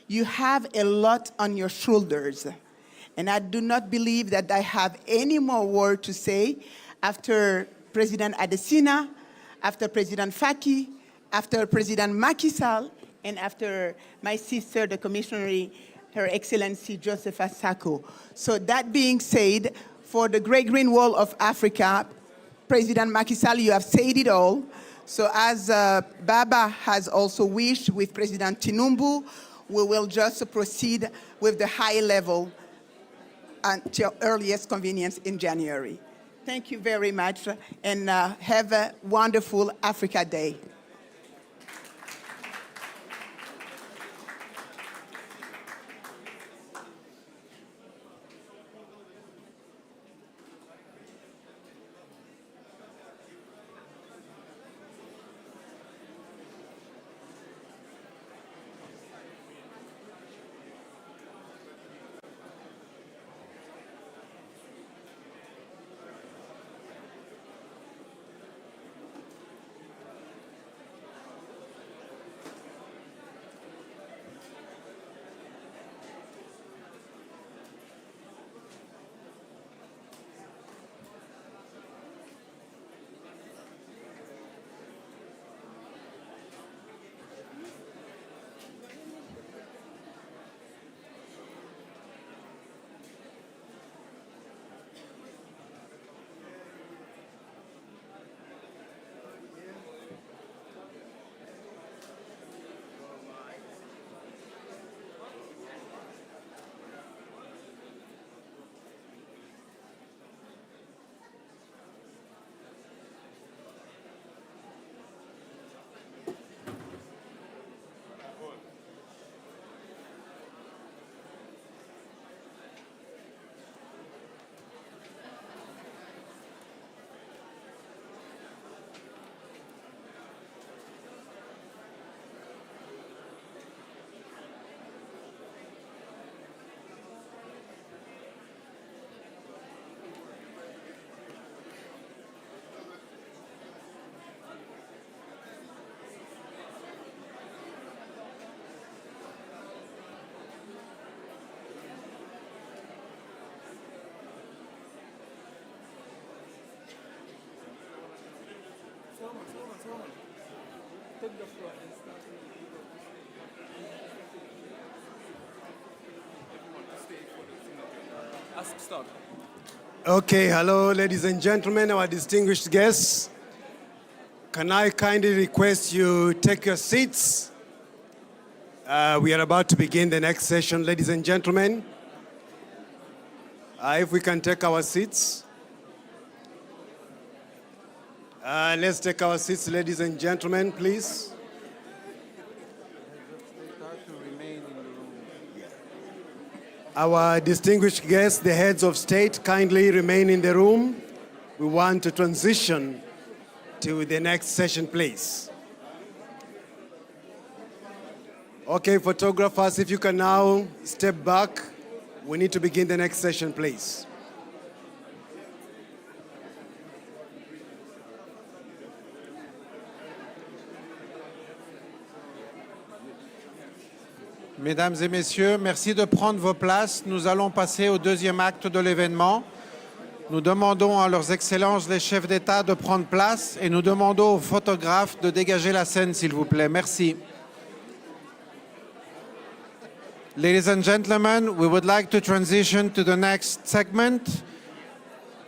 You have a lot on your shoulders. And I do not believe that I have any more word to say after President Adesina, after President Faki, after President Macky Sall, and after my sister, the Commissioner, Her Excellency Josepha Sako. So that being said, for the Great Green Wall of Africa, President Macky Sall, you have said it all. So as Baba has also wished with President Tinubu, we will just proceed with the high level until earliest convenience in January. Thank you very much, and have a wonderful Africa Day. Take the floor and start. Start. Okay, hello, ladies and gentlemen, our distinguished guests. Can I kindly request you take your seats? We are about to begin the next session, ladies and gentlemen. If we can take our seats. Let's take our seats, ladies and gentlemen, please. Our distinguished guests, the heads of state, kindly remain in the room. we want to transition to the next session, please. Okay, photographers, if you can now step back. We need to begin the next session, please. Mesdames et messieurs, merci de prendre vos places. Nous allons passer au deuxième acte de l'événement. Nous demandons à leurs excellences les chefs d'État de prendre place et nous demandons aux photographes de dégager la scène, s'il vous plaît. Merci. Ladies and gentlemen, we would like to transition to the next segment.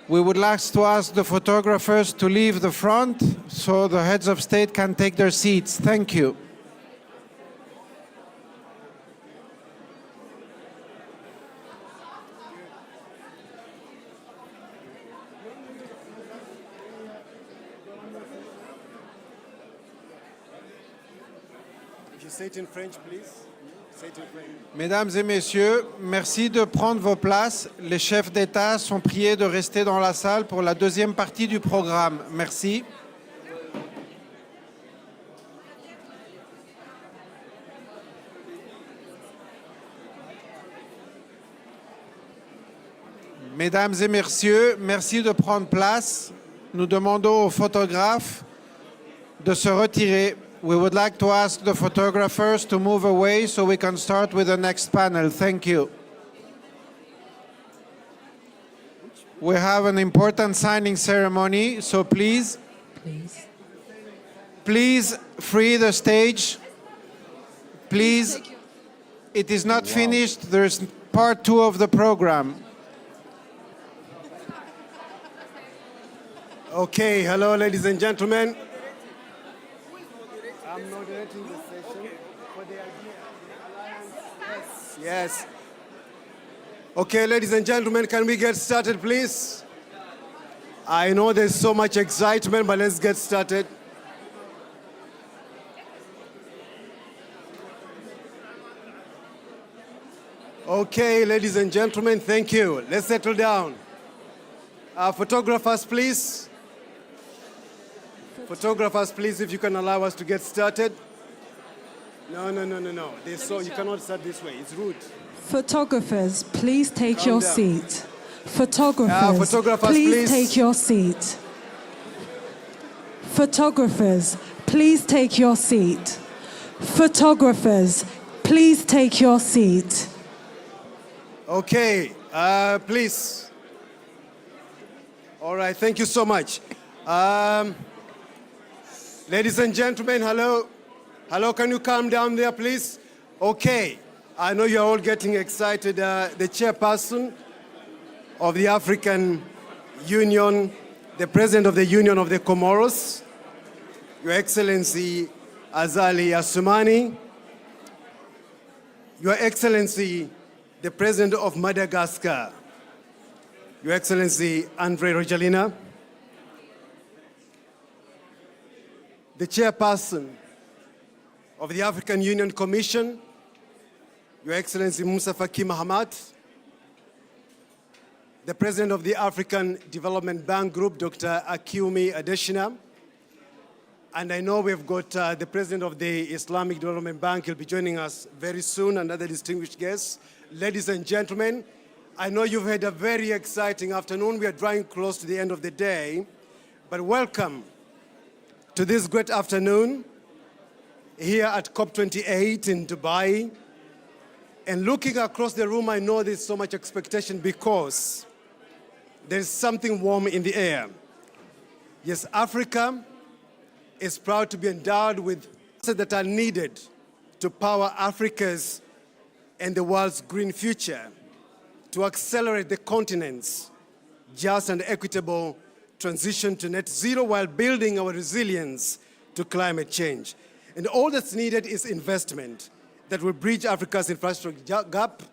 We would like to ask the photographers to leave the front so the heads of state can take their seats. Thank you. If you say it in French, please. Say it in French. Mesdames et messieurs, merci de prendre vos places. Les chefs d'État sont priés de rester dans la salle pour la deuxième partie du programme. Merci. Mesdames et messieurs, merci de prendre place. Nous demandons aux photographes de se retirer. We would like to ask the photographers to move away so we can start with the next panel. Thank you. We have an important signing ceremony, so please free the stage. Please, it is not finished. There's part 2 of the program. Okay, hello, ladies and gentlemen. I'm moderating the session for the Alliance. Yes. Okay, ladies and gentlemen, can we get started, please? I know there's so much excitement, but let's get started. Okay, ladies and gentlemen, thank you. Let's settle down. Photographers, please. Photographers, please, if you can allow us to get started. No. You cannot start this way. It's rude. Photographers, please take Calm your down. seat. Photographers, please take your seat. Photographers, please take your seat. Photographers, please take your seat. Okay, please. All right, thank you so much. Ladies and gentlemen, hello. Hello, can you calm down there, please? Okay, I know you're all getting excited. The chairperson of the African Union, the president of the Union of the Comoros, Your Excellency Azali Assoumani, Your Excellency, the president of Madagascar, Your Excellency Andre Rajoelina, the chairperson of the African Union Commission, Your Excellency Moussa Faki Mahamat, the president of the African Development Bank Group, Dr. Akiumi Adesina, and I know we've got the president of the Islamic Development Bank. He'll be joining us very soon, and other distinguished guests. Ladies and gentlemen, I know you've had a very exciting afternoon. We are drawing close to the end of the day, but welcome to this great afternoon here at COP28 in Dubai. And looking across the room, I know there's so much expectation because there's something warm in the air. Yes, Africa is proud to be endowed with assets that are needed to power Africa's and the world's green future, to accelerate the continent's just and equitable transition to net zero while building our resilience to climate change. And all that's needed is investment that will bridge Africa's infrastructure gap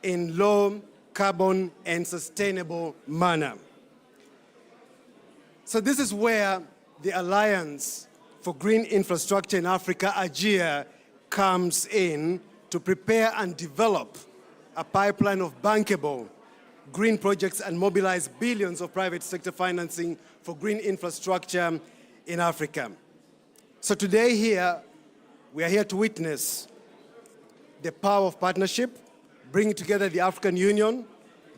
in low carbon and sustainable manner. So this is where the Alliance for Green Infrastructure in Africa, AGIA, comes in to prepare and develop a pipeline of bankable green projects and mobilize billions of private sector financing for green infrastructure in Africa. So today here, we are here to witness the power of partnership, bringing together the African Union,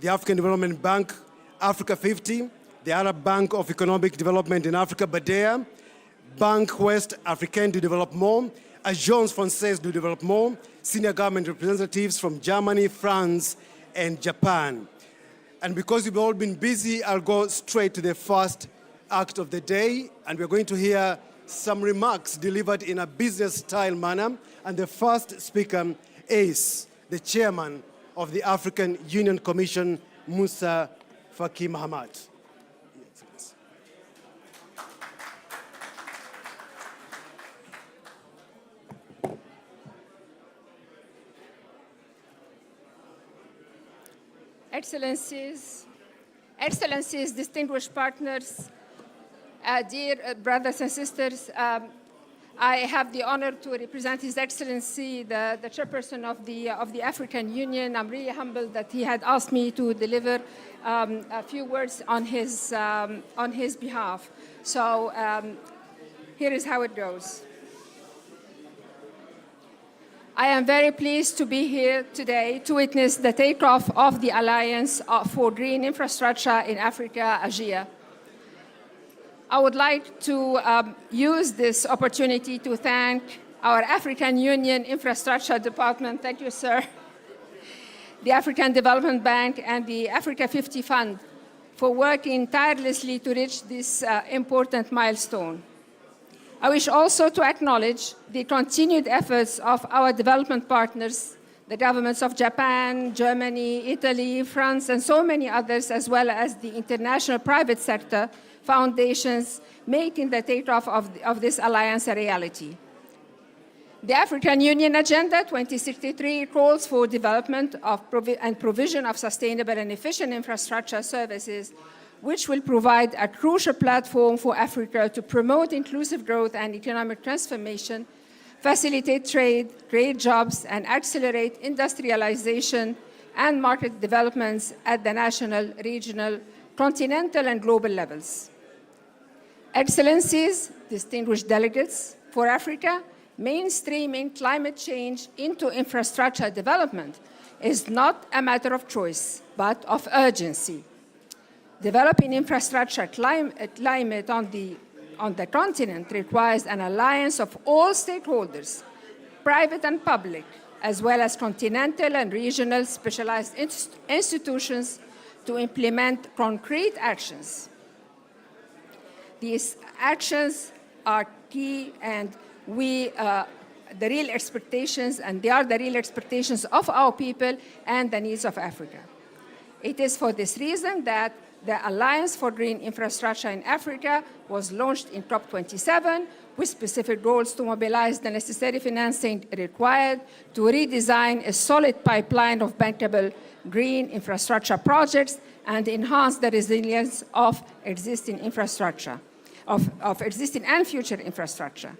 the African Development Bank, Africa 50, the Arab Bank of Economic Development in Africa, BADEA, Banque West Africaine du Développement, Agence Française du Développement, senior government representatives from Germany, France, and Japan. And because you've all been busy, I'll go straight to the first act of the day, and we're going to hear some remarks delivered in a business-style manner. And the first speaker is the chairman of the African Union Commission, Musa Faki Mahamat. Excellencies, distinguished partners, dear brothers and sisters, I have the honor to represent His Excellency, the chairperson of the African Union. I'm really humbled that he had asked me to deliver a few words on his behalf. So here is how it goes. I am very pleased to be here today to witness the takeoff of the Alliance for Green Infrastructure in Africa, AGIA. I would like to use this opportunity to thank our African Union Infrastructure Department, thank you, sir, the African Development Bank, and the Africa 50 Fund for working tirelessly to reach this important milestone. I wish also to acknowledge the continued efforts of our development partners, the governments of Japan, Germany, Italy, France, and so many others, as well as the international private sector foundations making the takeoff of this alliance a reality. The African Union Agenda 2063 calls for development and provision of sustainable and efficient infrastructure services, which will provide a crucial platform for Africa to promote inclusive growth and economic transformation, facilitate trade, create jobs, and accelerate industrialization and market developments at the national, regional, continental, and global levels. Excellencies, distinguished delegates, for Africa, mainstreaming climate change into infrastructure development is not a matter of choice, but of urgency. Developing infrastructure climate on the continent requires an alliance of all stakeholders, private and public, as well as continental and regional specialized institutions to implement concrete actions. These actions are key, and they are the real expectations of our people and the needs of Africa. It is for this reason that the Alliance for Green Infrastructure in Africa was launched in COP27 with specific goals to mobilize the necessary financing required to redesign a solid pipeline of bankable green infrastructure projects and enhance the resilience of existing infrastructure, of existing and future infrastructure.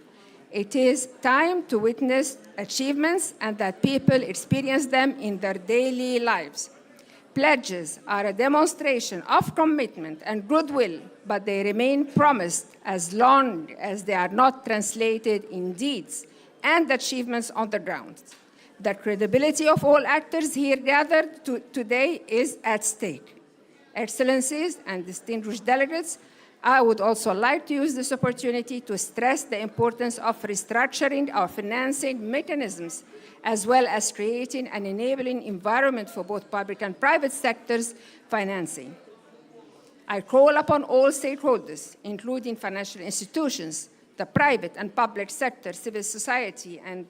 It is time to witness achievements and that people experience them in their daily lives. Pledges are a demonstration of commitment and goodwill, but they remain promised as long as they are not translated in deeds and achievements on the ground. The credibility of all actors here gathered today is at stake. Excellencies and distinguished delegates, I would also like to use this opportunity to stress the importance of restructuring our financing mechanisms, as well as creating an enabling environment for both public and private sectors financing. I call upon all stakeholders, including financial institutions, the private and public sector, civil society, and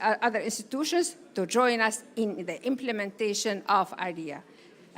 other institutions, to join us in the implementation of IDEA.